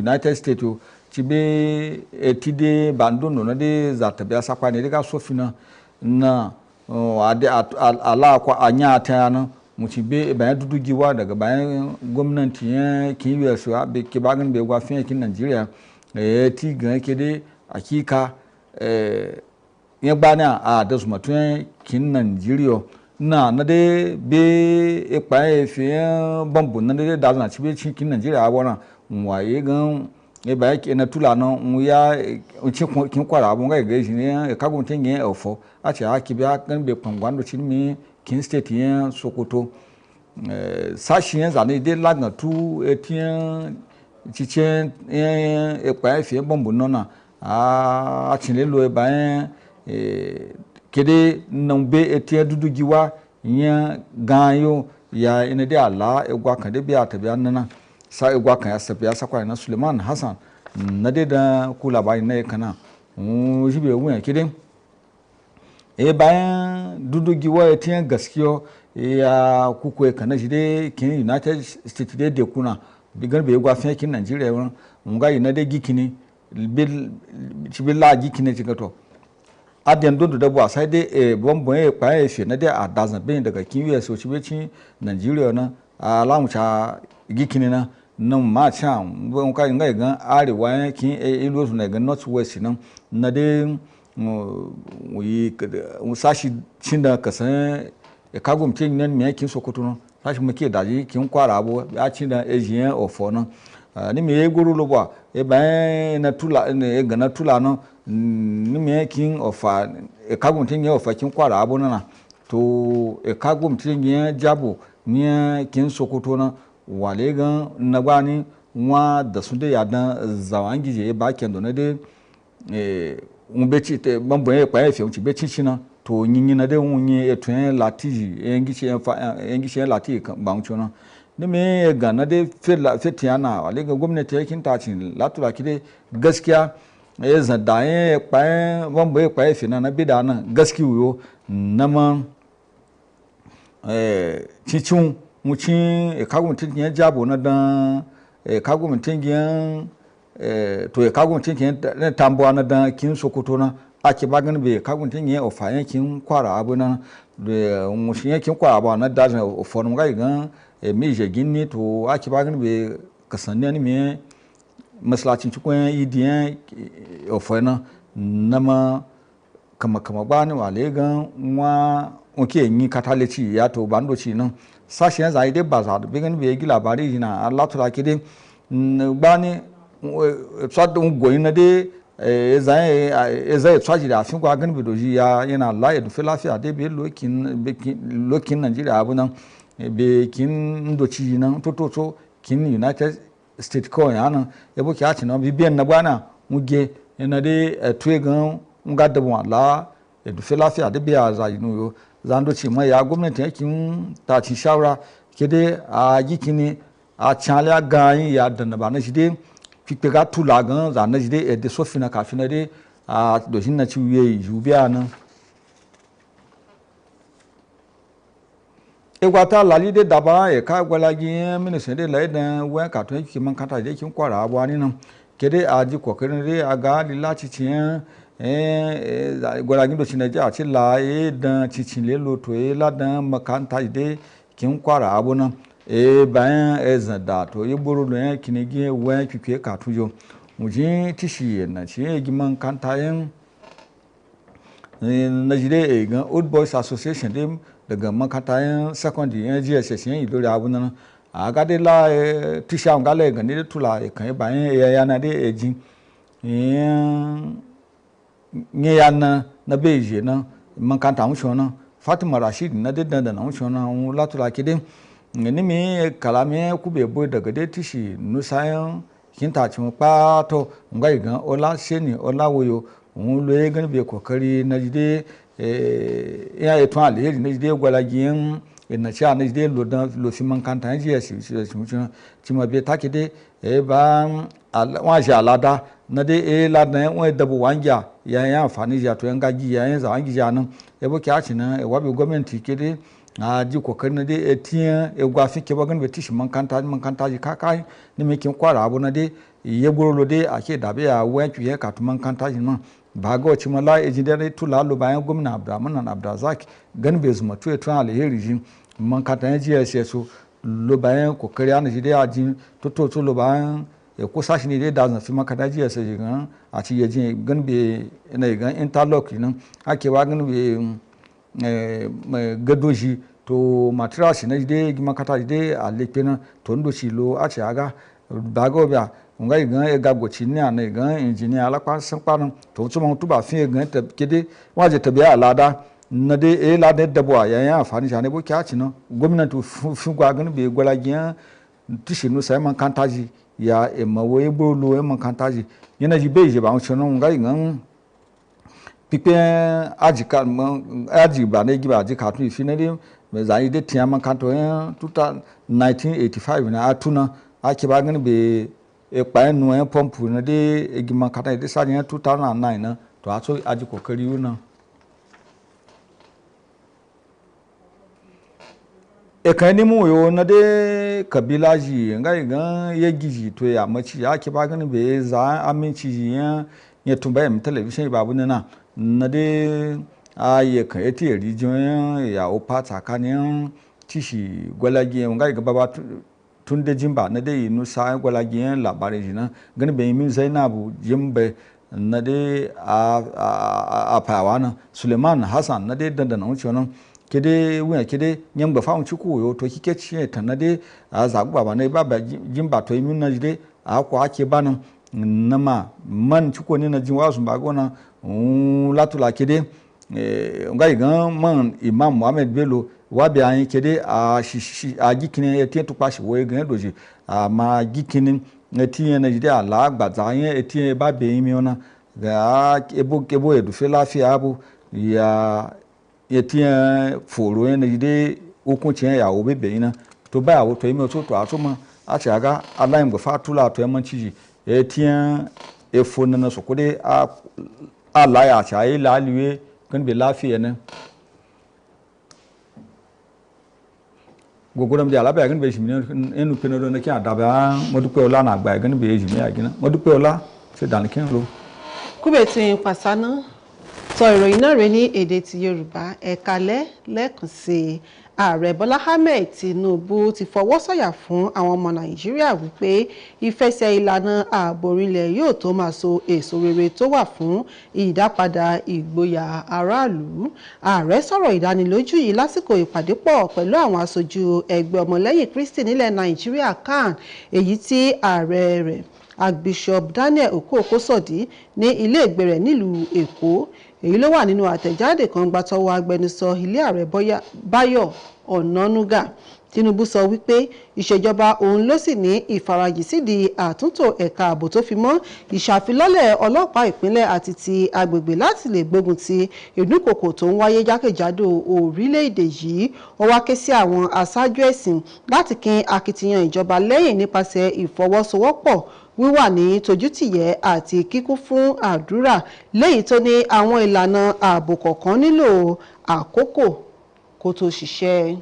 United States cibe etide bandono na de zatabia sakwa ne ga sofina na ade ala kwa anya ta na mucibe bayan dudugiwa daga bayan gwamnati ya kin US be ke bagan be gwa fin kin Nigeria ti gan ke de akika ya bana a da su matun kin Nigeria na de be e pa e fi bombu na de da na cibe kin Nigeria wona waye gan e ba ke na tula no ya uchi kin kwara abun ga ga shi ne ka gun tin yin ofo a ce haki biya kan be pangwando chin mi kin state yin Sokoto sashi yin zane de lagna tu etien chichen e pa fi bombu no na a chin lo e ba kede non be etien dudugiwa yin ganyo ya ina de ala e gwa kan de biya ta biya nana sa igwa kan ya sakwa na Suleiman Hassan na da kula bayin na kana jibe wuya kidin bayan dudugiwa ya tiyan gaskiyo ya kuku kana jide kin United States de kuna bigar be gwa fin kin Nigeria won nga ina de gikini bil la gikini tigato adiyan dondo da bwa sai de bombon pa fi na de adazan bin daga kin US so cibe cin Nigeria na alamu cha gikini na nan ma chan bon ka ngai gan arewa kin ilo su na gan north west nan na de wi sashi cinda kasan ka gumtin nan me kin Sokoto no sashi muke daji kin kwara abo ya cinda Asian ofo nan ni me guru lo ba ba na tula ne ga na tula no ni me kin ofa ka gumtin ya ofa kin kwara abo na to ka gumtin ya jabo ni kin Sokoto na wale gan na gwani wa da su da yadan zawangi je ba kendo na de un beci te bambo e pa e fi un ci beci china to nyinyi na de unyi etwen latiji engi che lati ba un chona ne me ga na de fetiana wale ga gwamnati yakin ta cin latura kide gaskiya za da e pa bambo e pa e fi na bida na gaskiyo na ma cicin mucin kagun ya jabo na dan kagun tin to kagun tin na tambo na dan kin Sokoto na ake bagan be kagun tin ya ofa yankin kwara abu na da mucin yankin kwara abu na da ofon ga gan meje ginni to ake bagan be kasanne ni me maslacin cikon idiyan ofena nama kama gbani wale gan wa oke yin kataleci ya to bando ci nan sashen zai dai ba za da bigin bai gi labari na Allah tura ki dai gbani tsadun goyin na dai zai tsaji da fin gwa gan bidoji ya yana Allah ya dufi lafiya dai bai lokin Najeriya abu nan bai kin doci nan to kin United States ko yana ya bo ki ati na bibiyan na bana muge yana dai tuwe gan nga da bon Allah ya dufi lafiya dai bai za yinu yo zando ci mai ya gwamnati yakin ta ci shawara ke dai a gikini a chala gayin ya da na ba na shi dai fikpe ga tula gan za na shi dai da sofina kafin dai a doshin na ci wiye yubiya nan egwata lali de daba e ka gwala gi ministry de lai dan wen ka to ki man kata de kin kwara abwani nan ke dai a ji kokarin dai a ga lilaci cin gwala gindo ci na ja ci la dan cicin le loto la dan makanta de kin kwara abu nan bayan zanda to yi buru lo kini gi wen kike ka tujo mujin tishi na ci gi man kanta yin na jide gan Old Boys Association de daga makanta yin secondary yin GSS yin idori abu nan a ga de la tishi an ga le gan ni tula kan bayan ya na de ejin nye ya na beje na mankanta mu shona Fatima Rashid na de dan na mu shona la tura kide ni mi kalame ku be boy daga de tishi nusayan kinta cin pa to ngai gan ola sheni ola woyo un lo gan be kokari na jide ya eto ale na jide gwala gin na cha na jide lo dan lo fi mankanta ji ya shi ci ma be takide ba wa ja alada na dai la na wani dabu wanja ya amfani ja to yanga gi ya za wangi ja nan bo kya ci nan wa bi gwamnati ke dai a ji kokarin na dai tiyan gwa fi ke bagan be tishi mankanta ji kakai ni me kin kwara abu na dai ye borolo dai ake da be ya wanki ya ka to mankanta ji nan ba ga ci mala eji dai tula lo bayan gwamnati Abdurrahman Abdulrazak gan be zuma to to alheri ji mankanta ji ya so lo bayan kokari ana ji dai a ji to lo bayan ko sashi ne dai da zan fi maka daji ya sai gan a ci yaje gan be ina gan interlock nan ake wa gan be gadoji to material shi ne dai gi makata dai a lepe nan to ndo shi lo a ci aga bago bia ngai gan e ga gochi ni ana gan engineer ala kwa san kwa nan to tuma to ba fi gan ta kede waje ta biya alada na dai la da dabwa ya amfani shi ne bo kya ci no gwamnati fi gwa gan be gwala gian tishi no sai man kantaji ya emawo ebolo emankantaji yana ji beje ba chono ngai ngan pipe aji ba ne gi ba ji ka tu finally me zai de tiya mankanto 1985 na atuna ake ba gan be pa nu pompu na de egi mankata de sa 2009 na to aso aji kokari una ekani mu yo na de kabila ji ngai gan ye giji to ya maci ya ke ba ganin be za aminci ya tumba mi television ba bu na de aye kan eti region ya opa tsakanin tishi gwalagi ngai ga baba tun de jimba na de inu sa gwalagi labarin ji na ganin be mi Zainabu jimbe na de a pawana Suleiman Hassan na de dandana wuce nan kede wuya kede nyamba fa unchi kuyo to kike chi tanade azagu baba ne baba jimba to imin na jide akwa ake banan nama man chuko ne na jinwa sun bagona latula kede ngai gan man Imam Muhammad Bello wabi an kede a gikine ya tentu kwashi wo gan doji ma gikinin tiye na jide ala agbaza yen tiye ba be imi ona ga ebo edu fe lafiya abu ya yetia foro ene ide okun chen ya obe be ina to ba ya wo to imi to atoma a cha ga alaim go fa tula to emanchi yetia efo na so kode a la ya cha yi la liwe kan be lafiya ne gogoram dia la ba gan be shimi enu penoro na kya da ba modupe ola na gba gan be ejimi agina modupe ola se dan kin lo Kubetin Pasana sọ ìròyìn náà rẹ̀ ní èdè ti Yorùbá ẹ̀kalẹ́ lẹ́ẹ̀kan sí ààrẹ Bọ́lá Ahmed Tinubu ti fọwọ́ sọ̀yà fún àwọn ọmọ Nàìjíríà wípé ìfẹsẹ̀ ìlànà ààbò orílẹ̀ yóò tó máa so èso rere tó wà fún ìdápadà ìgboyà aráàlú. Ààrẹ sọ̀rọ̀ ìdánilójú yìí lásìkò ìpàdé pọ̀ pẹ̀lú àwọn aṣojú ẹgbẹ́ ọmọlẹ́yìn Kristi nílẹ̀ Nàìjíríà CAN, èyí tí ààrẹ rẹ̀ Archbishop Daniel Okooko-Sodi ní ilé ìgbé rẹ̀ nílùú Èkó. Èyí ló wà nínú àtẹ̀jáde kan gbàtọwọ́ agbẹnusọ ilé ààrẹ Báyọ̀ Ọ̀nànúgà. Tinubu sọ wípé ìṣèjọba òun ló sì ní ìfarajì sídìí àtúntò ẹ̀ka ààbò tó fi mọ́ ìṣàfilọ́lẹ̀ ọlọ́pàá ìpínlẹ̀ àti ti agbègbè láti lè gbógun ti ìdúnkòkò tó ń wáyé jákèjádò orílẹ̀-èdè yìí. Ó wá ké sí àwọn aṣáájú ẹ̀sìn láti kín akitiyan ìjọba lẹ́yìn nípasẹ̀ ìfọwọ́sowọ́pọ̀ wíwà ní tójútìyẹ́ àti kíkún fún àdúrà, léyìí tó ní àwọn ìlànà ààbò kọ̀ọ̀kan nílò àkókò kó tó ṣiṣẹ́.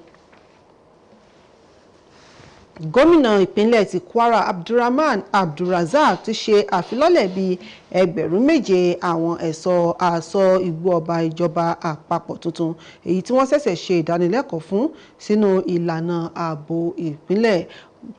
Gómìnà ìpínlẹ̀ ti Kwara Abdulrahman Abdulrazak ti ṣe àfilọ́lẹ̀ bíi 7,000 àwọn ẹ̀ṣọ́ aṣọ́ igbó ọba ìjọba àpapọ̀ tuntun, èyí tí wọ́n ṣẹ̀ṣẹ̀ ṣe ìdánilẹ́kọ̀ọ́ fún sínú ìlànà ààbò ìpínlẹ̀.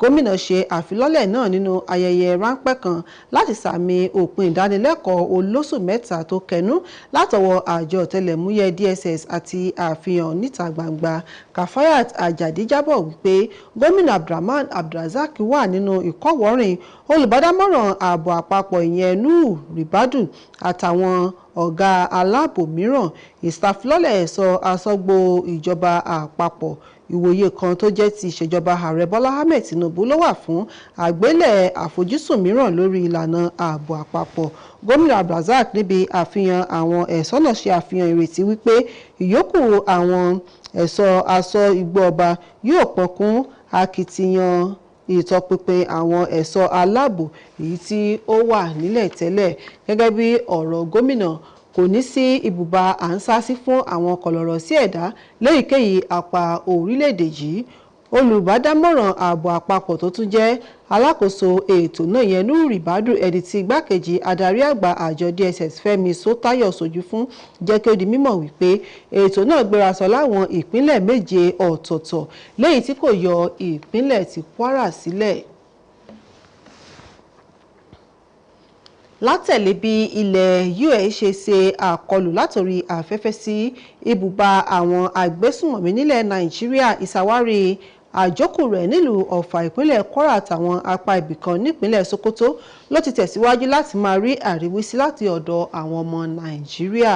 Gómìnà ṣe àfilọ́lẹ̀ náà nínú ayẹyẹ ráńpẹ́ kan láti sàmì òpin ìdánilẹ́kọ̀ọ́ olóṣù 3 tó kẹnú látọwọ́ àjọ ọ̀tẹlẹ̀múyẹ́ DSS àti àfihàn níta gbangba. Kafayat Ajadi jábọ̀ wípé gómìnà Abdulrahman Abdulrazak wà nínú ìkọ́wọ̀ọ́rìn olùbádámọ̀ràn ààbò àpapọ̀ ìyẹn Nuhu Ribadu àtàwọn ọ̀gá aláàbò mìíràn. Ìṣàfilọ́lẹ̀ ẹ̀ṣọ́ aṣọ́gbó ìjọba àpapọ̀ ìwòye kan tó jẹ́ ti ìṣèjọba ààrẹ Bọ́lá Ahmed Tinubu ló wà fún àgbélẹ̀ àfojúsùn mìíràn lórí ìlànà ààbò àpapọ̀. Gómìnà Abdulrazak níbi àfihàn àwọn ẹ̀ṣọ́ náà ṣe àfihàn ìrètí wípé ìyókù àwọn ẹ̀ṣọ́ aṣọ́ igbó ọba yóò pọ̀kún akitiyan ìtọpinpin àwọn ẹ̀ṣọ́ aláàbò èyí tí ó wà nílẹ̀ tẹ́lẹ̀. Gẹ́gẹ́ bí ọ̀rọ̀ gómìnà, kò ní sí ibùba à ń sásí fún àwọn kọ̀lọ̀rọ̀ sí ẹ̀dá léyìíkéyìí apá orílẹ̀-èdè yìí. Olùbádámọ̀ràn ààbò àpapọ̀ tó tún jẹ́ alákòóso ètò náà yẹn Nuhu Ribadu, ẹni tí igbákejì adarí àgbà àjọ DSS Fẹ́mi Sótáyọ̀ ṣojú fún, jẹ́ kí ó di mímọ̀ wípé ètò náà gbérasọ láwọn ìpínlẹ̀ 7 ọ̀tọ̀ọ̀tọ̀ léyìí tí kò yọ ìpínlẹ̀ ti Kwara sílẹ̀. Látẹ̀lé bí ilẹ̀ US ṣe ṣe àkọlù látòrí afẹ́fẹ́ sí ibùba àwọn agbésùnmọ̀mí nílẹ̀ Nàìjíríà, ìṣàwárí àjókù rẹ̀ nílùú Ọ̀fà ìpínlẹ̀ Kwara àtàwọn apá ibìkan nípínlẹ̀ Sokoto ló ti tẹ̀síwájú láti máa rí àríwísí láti ọ̀dọ̀ àwọn ọmọ Nàìjíríà.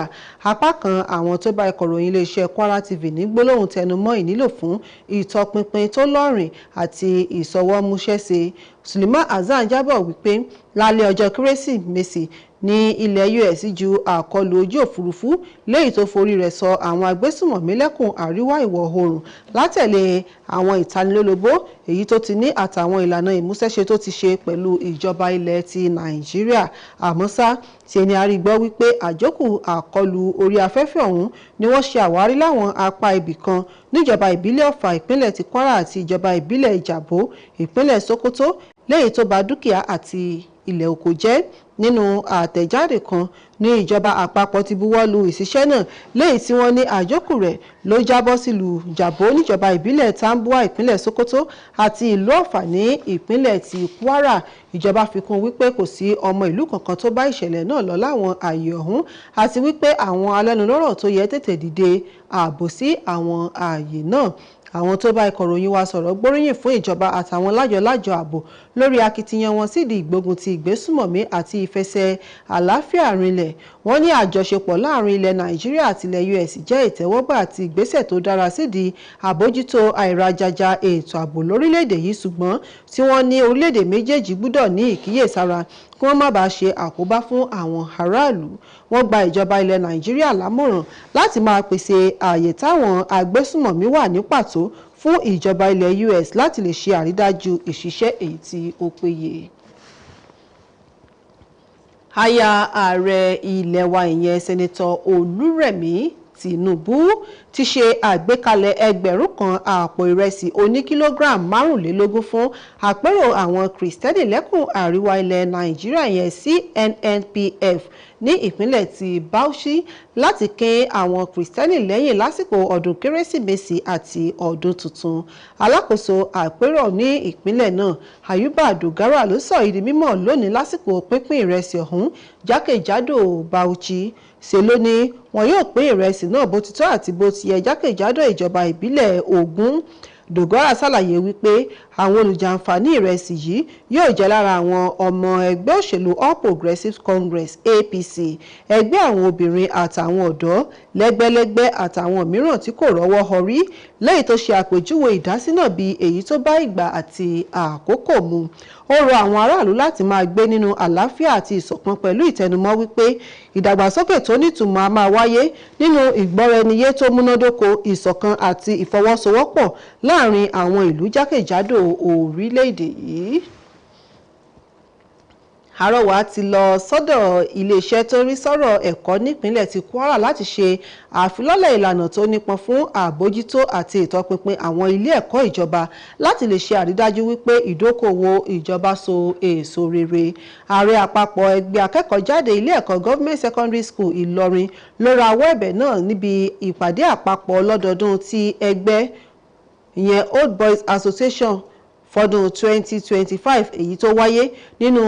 Apá kan àwọn tó bá ìkọ̀ròyìn iléeṣẹ́ Kwara TV ní gbólóhùn tẹnumọ́ ìnílò fún ìtọpinpin tó lọ́rìn àti ìsọwọ́múṣẹ́ṣe. Suleiman Hassan jábọ̀ wípé lálẹ́ ọjọ́ Kérésìmesì ní ilẹ̀ US ju àkọlù ojú òfurufú léyìí tó forí rẹ̀ sọ àwọn agbésùnmọ̀mí lẹ́kùn àríwá ìwọ̀ oòrùn látẹ̀lé àwọn ìtanilólobó èyí tó ti ní àtàwọn ìlànà ìmúṣẹ́ṣe tó ti ṣe pẹ̀lú ìjọba ilẹ̀ ti Nàìjíríà. Àmọ́ ṣá, tí ẹni a rí gbọ́ wípé àjókù àkọlù orí afẹ́fẹ́ ọ̀hún ni wọ́n ṣe àwárí láwọn apá ibì kan níjọba ìbílẹ̀ Ọ̀fà ìpínlẹ̀ ti Kwara àti ìjọba ìbílẹ̀ Ìjàbó ìpínlẹ̀ Sokoto léyìí tó bà dúkìá àti ilẹ̀ oko jẹ́. Nínú àtẹ̀jáde kan ní ìjọba àpapọ̀ ti buwọ́lu ìṣiṣẹ́ náà léyìí tí wọ́n ní àjókù rẹ̀ ló jábọ́ sílùú Jàbó níjọba ìbílẹ̀ Tambua ìpínlẹ̀ Sokoto àti ìlú Ọ̀fà ní ìpínlẹ̀ ti Kwara. Ìjọba fi kún wípé kò sí ọmọ ìlú kankan tó bá ìṣẹ̀lẹ̀ náà lọ láwọn ààyè ọ̀hún àti wípé àwọn alẹ́nulọ́rọ̀ tó yẹ tètè dìde ààbò sí àwọn ààyè náà. Àwọn tó bá ìkọ̀ròyìn wa sọ̀rọ̀ gbóríyìn fún ìjọba àtàwọn lájọ ààbò lórí akitiyan wọn sídìí ìgbógun ti ìgbésùmọ̀mí àti ìfẹsẹ̀ àlàáfíà rinlẹ̀. Wọ́n ní àjọṣepọ̀ láàrin ilẹ̀ Nàìjíríà àti ilẹ̀ US jẹ́ ìtẹ́wọ́gbà àti ìgbésẹ̀ tó dára sídìí àbójútó àìrajaja ètò ààbò lórílẹ̀-èdè yìí, ṣùgbọ́n tí wọ́n ní orílẹ̀-èdè méjèèjì gbúdọ̀ ní ìkíyèsára kí wọ́n má bàa ṣe àkóbá fún àwọn aráàlú. Wọ́n gba ìjọba ilẹ̀ Nàìjíríà lámọ̀ràn láti máa pèsè ààyè táwọn agbésùmọ̀mí wà ní pàtó fún ìjọba ilẹ̀ US láti lè ṣe àrídájú ìṣiṣẹ́ èyí tí ó péye. Aya ààrẹ ilẹ̀ wa ìyẹn Sẹ́nẹ́tọ̀ Olúrẹ̀mí Tinubu ti ṣe àgbékalẹ̀ ẹgbẹ̀rún kan àpò ìrẹsì oní kílógíráàmù 25 fún àpérò àwọn Kristẹni lẹ́kùn àríwá ilẹ̀ Nàìjíríà yẹn CNNPF ní ìpínlẹ̀ ti Bauchi láti kín àwọn Kristẹni lẹ́yìn lásìkò ọdún Kérésìmesì àti ọdún tuntun. Alákòóso àpérò ní ìpínlẹ̀ náà Ayuba Dogara ló sọ ìdí mímọ̀ lónìí lásìkò pínpín ìrẹsì ọ̀hún jákèjádò Bauchi. Ṣe ló ní wọn yóò pín ìrẹsì náà bó ti tọ́ àti bó ti yẹ jákèjádò ìjọba ìbílẹ̀ Ògùn. Dogara ṣàlàyé wípé àwọn olùjàǹfààní ìrẹsì yìí yóò jẹ́ lára àwọn ọmọ ẹgbẹ́ òṣèlú All Progressives Congress APC, ẹgbẹ́ àwọn obìnrin àtàwọn ọ̀dọ́ lẹ́gbẹ́lẹ́gbẹ́ àtàwọn mìíràn tí kò rọ́wọ́ họrí, lẹ́yìn tó ṣe àpèjúwe ìdásí náà bí èyí tó bá ìgbà àti àkókò mu. Ó rọ àwọn aráàlú láti máa gbé nínú àlàáfíà àti ìṣọ̀kan pẹ̀lú ìtẹnumọ́ wípé ìdàgbàsókè tó nítumọ̀ a máa wáyé nínú ìgbọ́ra-ẹniyé tó múnádóko, ìṣọ̀kan àti ìfọwọ́sowọ́pọ̀ láàrin àwọn ìlú jákèjádò orílẹ̀-èdè yìí. Àrọwà ti lọ sọ́dọ̀ iléeṣẹ́ tó rí sọ́rọ̀ ẹ̀kọ́ nípínlẹ̀ ti Kwara láti ṣe àfilọ́lẹ̀ ìlànà tó nípọn fún àbójútó àti ìtọpinpin àwọn ilé ẹ̀kọ́ ìjọba láti lè ṣe àrídájú wípé ìdókòwò ìjọba so èso rere. Ààrẹ àpapọ̀ ẹgbẹ́ akẹ́kọ̀ọ́jáde ilé ẹ̀kọ́ Government Secondary School Ìlọrin ló rawọ́ ẹ̀bẹ̀ náà níbi ìpàdé àpapọ̀ lọ́dọọdún ti ẹgbẹ́ ìyẹn Old Boys Association fọdún 2025 èyí tó wáyé nínú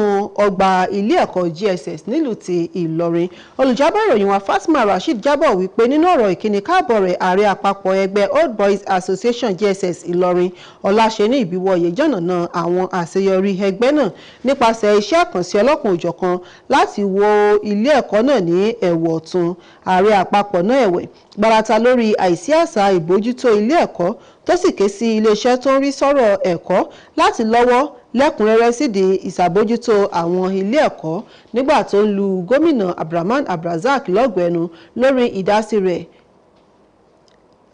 ọgbà ilé ẹ̀kọ́ GSS nílùú ti Ìlọrin. Olùjábọ̀ ìròyìn wa Fatima Rasheed jábọ̀ wípé nínú ọ̀rọ̀ ìkíni káàbọ̀ rẹ̀ ààrẹ àpapọ̀ ẹgbẹ́ Old Boys Association GSS Ìlọrin Ọláṣẹ́ní Ìbíwọ̀yè jọ̀nàná àwọn àṣeyọrí ẹgbẹ́ náà nípasẹ̀ iṣẹ́ àkànṣe ọlọ́kan òjọ̀kan láti wo ilé ẹ̀kọ́ náà ní ẹ̀wọ̀ ọ̀tun. Ààrẹ àpapọ̀ náà ẹ̀wẹ̀ gbarata lórí àìsí àṣà ìbójútó ilé ẹ̀kọ́ tó sì ké sí iléeṣẹ́ tó ń rí sọ́rọ̀ ẹ̀kọ́ láti lọ́wọ́ lẹ́kùnrẹ́rẹ́ sídìí ìṣàbójútó àwọn ilé ẹ̀kọ́ nígbà tó ń lu gómìnà Abdulrahman Abdulrazak lọ́gọ̀ ẹnu lórí ìdásí rẹ̀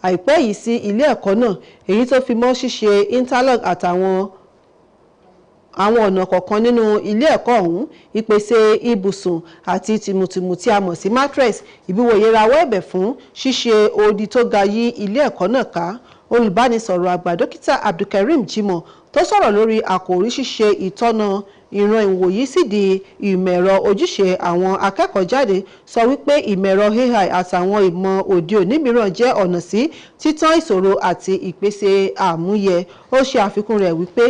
àìpẹ́ yìí sí ilé ẹ̀kọ́ náà, èyí tó fi mọ́ ṣíṣe interlock àtàwọn ọ̀nà kọ̀ọ̀kan nínú ilé ẹ̀kọ́ ọ̀hún, ìpèsè ibùsùn àti tìmùtìmù tí a mọ̀ sí mattress. Ìbíwòye rawọ́ ẹ̀bẹ̀ fún ṣíṣe odi tó ga yí ilé ẹ̀kọ́ náà ká. Olùbánisọ̀rọ̀ àgbà dókítà Abdulkareem Jimoh tó sọ̀rọ̀ lórí àkòrí ṣíṣe ìtọ́nà ìran ìwòyí sídìí ìmọ̀-ẹ̀rọ ojúṣe àwọn akẹ́kọ̀ọ́jáde sọ wípé ìmọ̀-ẹ̀rọ AI àtàwọn ìmọ̀ òde òní mìíràn jẹ́ ọ̀nà sí títán ìṣòro àti ìpèsè àmúyẹ. Ó ṣe àfikún rẹ̀ wípé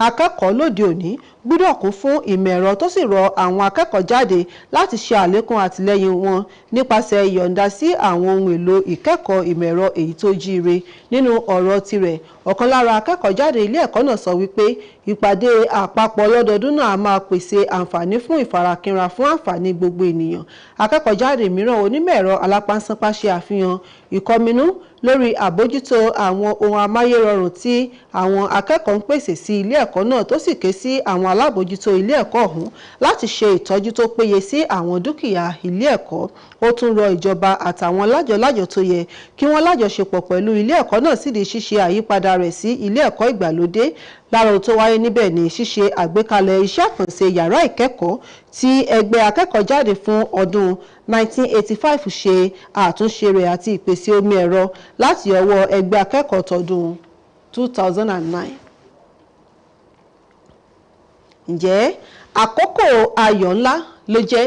akẹ́kọ̀ọ́ lóde òní gbọ́dọ̀ kún fún ìmọ̀-ẹ̀rọ tó sì rọ àwọn akẹ́kọ̀ọ́ jáde láti ṣe àlékún àtìlẹ́yìn wọn nípasẹ̀ ìyọ̀ǹda sí àwọn ohun èlò ìkẹ́kọ̀ọ́ ìmọ̀-ẹ̀rọ èyí tó jíire. Nínú ọ̀rọ̀ tirẹ̀, ọ̀kan lára akẹ́kọ̀ọ́ jáde ilé ẹ̀kọ́ náà sọ wípé ìpàdé àpapọ̀ lọ́dọọdún náà máa pèsè àǹfààní fún ìfarakínra fún àǹfààní gbogbo ènìyàn. Akẹ́kọ̀ọ́ jáde mìíràn onímọ̀-ẹ̀rọ alápánsánpá ṣe àfihàn ìkọminú lórí àbójútó àwọn ohun amáyérọrùn tí àwọn akẹ́kọ̀ọ́ ń pèsè sí ilé ẹ̀kọ́ náà tó sì ké sí àwọn alábòójútó ilé ẹ̀kọ́ ọ̀hún láti ṣe ìtọ́jú tó péye sí àwọn dúkìá ilé ẹ̀kọ́. Ó tún rọ ìjọba àtàwọn lájọlájọ tó yẹ kí wọ́n lájọṣepọ̀ pẹ̀lú ilé ẹ̀kọ́ náà sídìí ṣíṣe àyípadà rẹ̀ sí ilé ẹ̀kọ́ ìgbàlódé. Lára ohun tó wáyé níbẹ̀ ni ṣíṣe àgbékalẹ̀ iṣẹ́ àkànṣe yàrá ìkẹ́kọ̀ọ́ tí ẹgbẹ́ akẹ́kọ̀ọ́ jáde fún ọdún 1985 ṣe àtúnṣe rẹ̀ àti ìpèsè omi ẹ̀rọ láti ọwọ́ ẹgbẹ́ akẹ́kọ̀ọ́ tọdún 2009. Ǹjẹ́ àkókò ayọ̀ ńlá ló jẹ́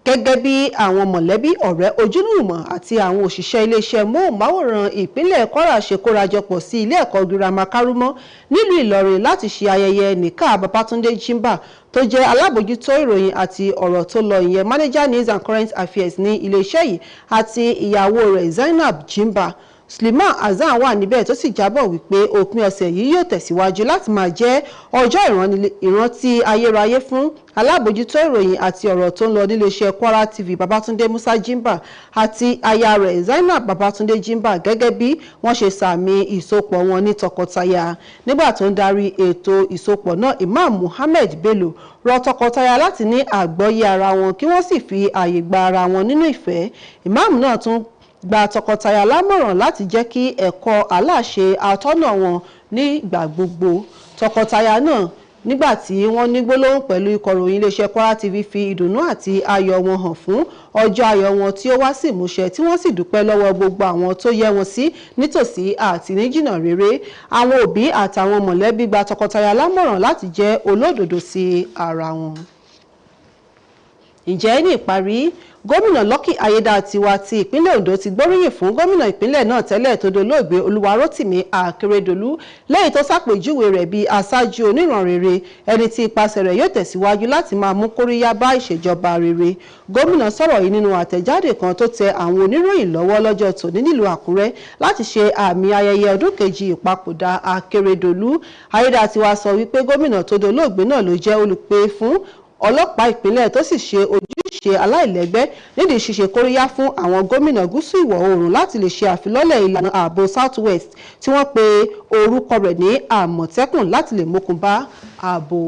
gẹ́gẹ́ bí àwọn mọ̀lẹ́bí, ọ̀rẹ́, ojúlùmọ̀ àti àwọn òṣìṣẹ́ iléeṣẹ́ móhùnmáwòrán ìpínlẹ̀ Kwara ṣe kórajọpọ̀ sí ilé ẹ̀kọ́ girama Kárúmọ́ nílùú Ìlọrin láti ṣe ayẹyẹ nìka Babatunde Jimba tó jẹ́ alábòójútó ìròyìn àti ọ̀rọ̀ tó lọ ìyẹn Manager News and Current Affairs ní iléeṣẹ́ yìí àti ìyàwó rẹ̀ Zainab Jimba. Suleiman Hasan wà níbẹ̀ tó sì jábọ̀ wípé òpin ọ̀sẹ̀ yìí yóò tẹ̀síwájú láti máa jẹ́ ọjọ́ ìrántí ayérayé fún alábòójútó ìròyìn àti ọ̀rọ̀ tó ń lọ níléeṣẹ́ Kwara TV Babatunde Musa Jimba àti aya rẹ̀ Zainab Babatunde Jimba gẹ́gẹ́ bí wọ́n ṣe sàmì ìsopọ̀ wọn ní tọkọtaya. Nígbà tó ń darí ètò ìsopọ̀ náà, Imam Muhammed Bello rọ tọkọtaya láti ní àgbọ́yé ara wọn kí wọ́n sì fi ààyè gba ara wọn nínú ìfẹ́. Imam náà tún gba tọkọtaya lámọ̀ràn láti jẹ́ kí ẹ̀kọ́ Allah ṣe atọ́nà wọn ní ìgbà gbogbo. Tọkọtaya náà nígbà tí wọ́n ní gbólóhùn pẹ̀lú ìkọ̀ròyìn iléeṣẹ́ Kwara TV fi ìdùnnú àti ayọ̀ wọn hàn fún ọjọ́ ayọ̀ wọn tí ó wá sí ìmúṣẹ tí wọ́n sì dúpẹ́ lọ́wọ́ gbogbo àwọn tó yẹ wọn sí nítòsí àti ní jìnnà rere. Àwọn òbí àtàwọn mọ̀lẹ́bí gba tọkọtaya lámọ̀ràn láti jẹ́ olódodo sí ara wọn. Ǹjẹ́ ní ìparí, gómìnà Lucky Ayédàtiwa ti ìpínlẹ̀ Ondo ti gbóríyìn fún gómìnà ìpínlẹ̀ náà tẹ́lẹ̀ tó dolóògbé Olúwarótìmí Akérédolú lẹ́yìn tó ṣàpèjúwe rẹ̀ bí aṣáájú oníran rere ẹni tí ipasẹ̀ rẹ̀ yóò tẹ̀síwájú láti máa mú kóríyá bá ìṣèjọba rere. Gómìnà sọ̀rọ̀ yìí nínú àtẹ̀jáde kan tó tẹ àwọn oníròyìn lọ́wọ́ lọ́jọ́ tòní nílùú Àkúrẹ́ láti ṣe àmì ayẹyẹ ọdún kejì ìpapòdà Akérédolú. Ayédàtiwa sọ wípé gómìnà tó dolóògbé náà ló jẹ́ olùpẹ̀ fún ọlọ́pàá ìpínlẹ̀ tó sì ṣe ojúṣe aláìlẹ́gbẹ́ nídìí ṣíṣe kóríyá fún àwọn gómìnà gúúsù ìwọ̀ oòrùn láti lè ṣe àfilọ́lẹ̀ ìlànà ààbò South West tí wọ́n pe orúkọ rẹ̀ ní Àmọ̀tẹ́kùn láti lè mókun bá ààbò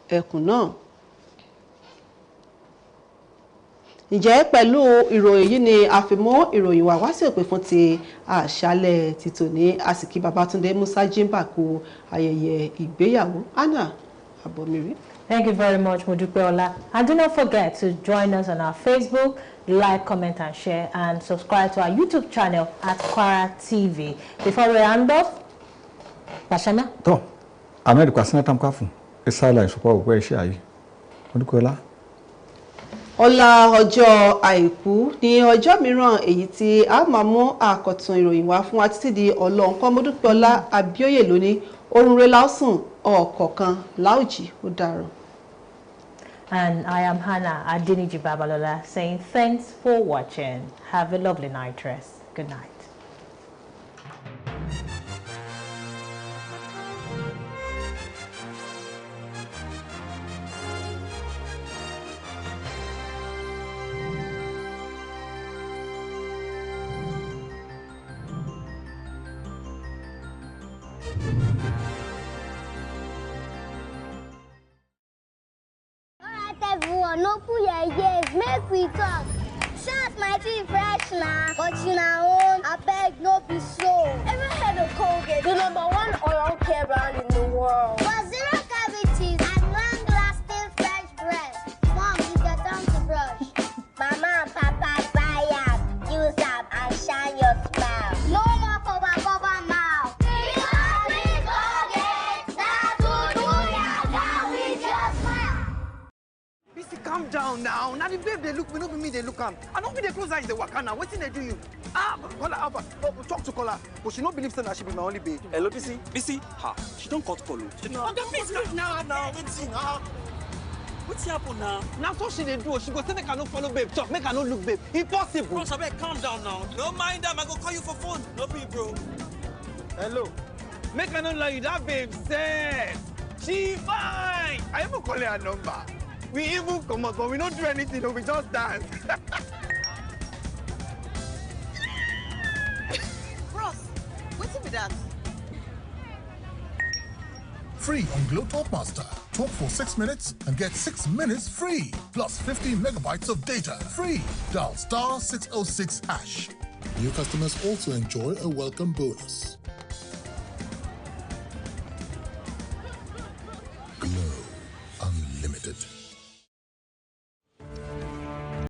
ẹkùn náà. Ǹjẹ́ pẹ̀lú ìròyìn yìí ni a fi mú ìròyìn wá sí òpin fún ti àṣálẹ́ ti tòní. Àsìkí Babátúndé Musa Jimba kú ayẹyẹ ìgbéyàwó. Anna Abomiri. Thank you very much, Modupeola. And do not forget to join us on our Facebook, like, comment, and share, and subscribe to our YouTube channel at Kwara TV. Before we end off, Bashana? To, Ahmed Kwasina Tamkafu, Esala Isupo Ogwe Ishayi. Modupeola. Ọ̀la ọjọ́ àìkú ní ọjọ́ mìíràn èyí tí a máa mú àkọ̀tun ìròyìn wá fún wa títí di ọlọ́nkọ́. Modupeola Abíóyè lóní orun rẹ̀ lásùn ọ̀kọ̀ọ̀kan láòjì ó dàrọ̀. And I am Hannah Adiniji Babalola saying thanks for watching. Have a lovely night rest. Good night. Everyone, no put your ears, make we talk. Shout my teeth fresh now, but you know, I beg no be so. Ever heard of Colgate, the #1 oral care brand in the world? For zero cavities and long-lasting fresh breath. Mom, you get time to brush. Mama and Papa buy up, use up and shine your smile. No more cover mouth. Because we Colgate, that's what we are now with your smile. Bisi, calm down now. Now the babe they look, we don't be me they look am. I don't be the close eyes they work now. What thing they do you? Kola Alpha, talk to Kola, but she don't believe that she be my only babe. Hello, Bisi, ha, she don't cut follow. No, please now, what's happen now? Now so she they do. She go say make I no follow babe. Talk, make I no look babe. Impossible. Bro, Sabek, calm down now. Don't mind them. I go call you for phone. No be, bro. Hello. Make I no lie you. That babe said she fine. I even call her number. We even come out, but we don't do anything. We just dance. Bros, what's with that? Free on Glow Talk Master. Talk for 6 minutes and get 6 minutes free. Plus 15 megabytes of data. Free. Dial *606#. New customers also enjoy a welcome bonus.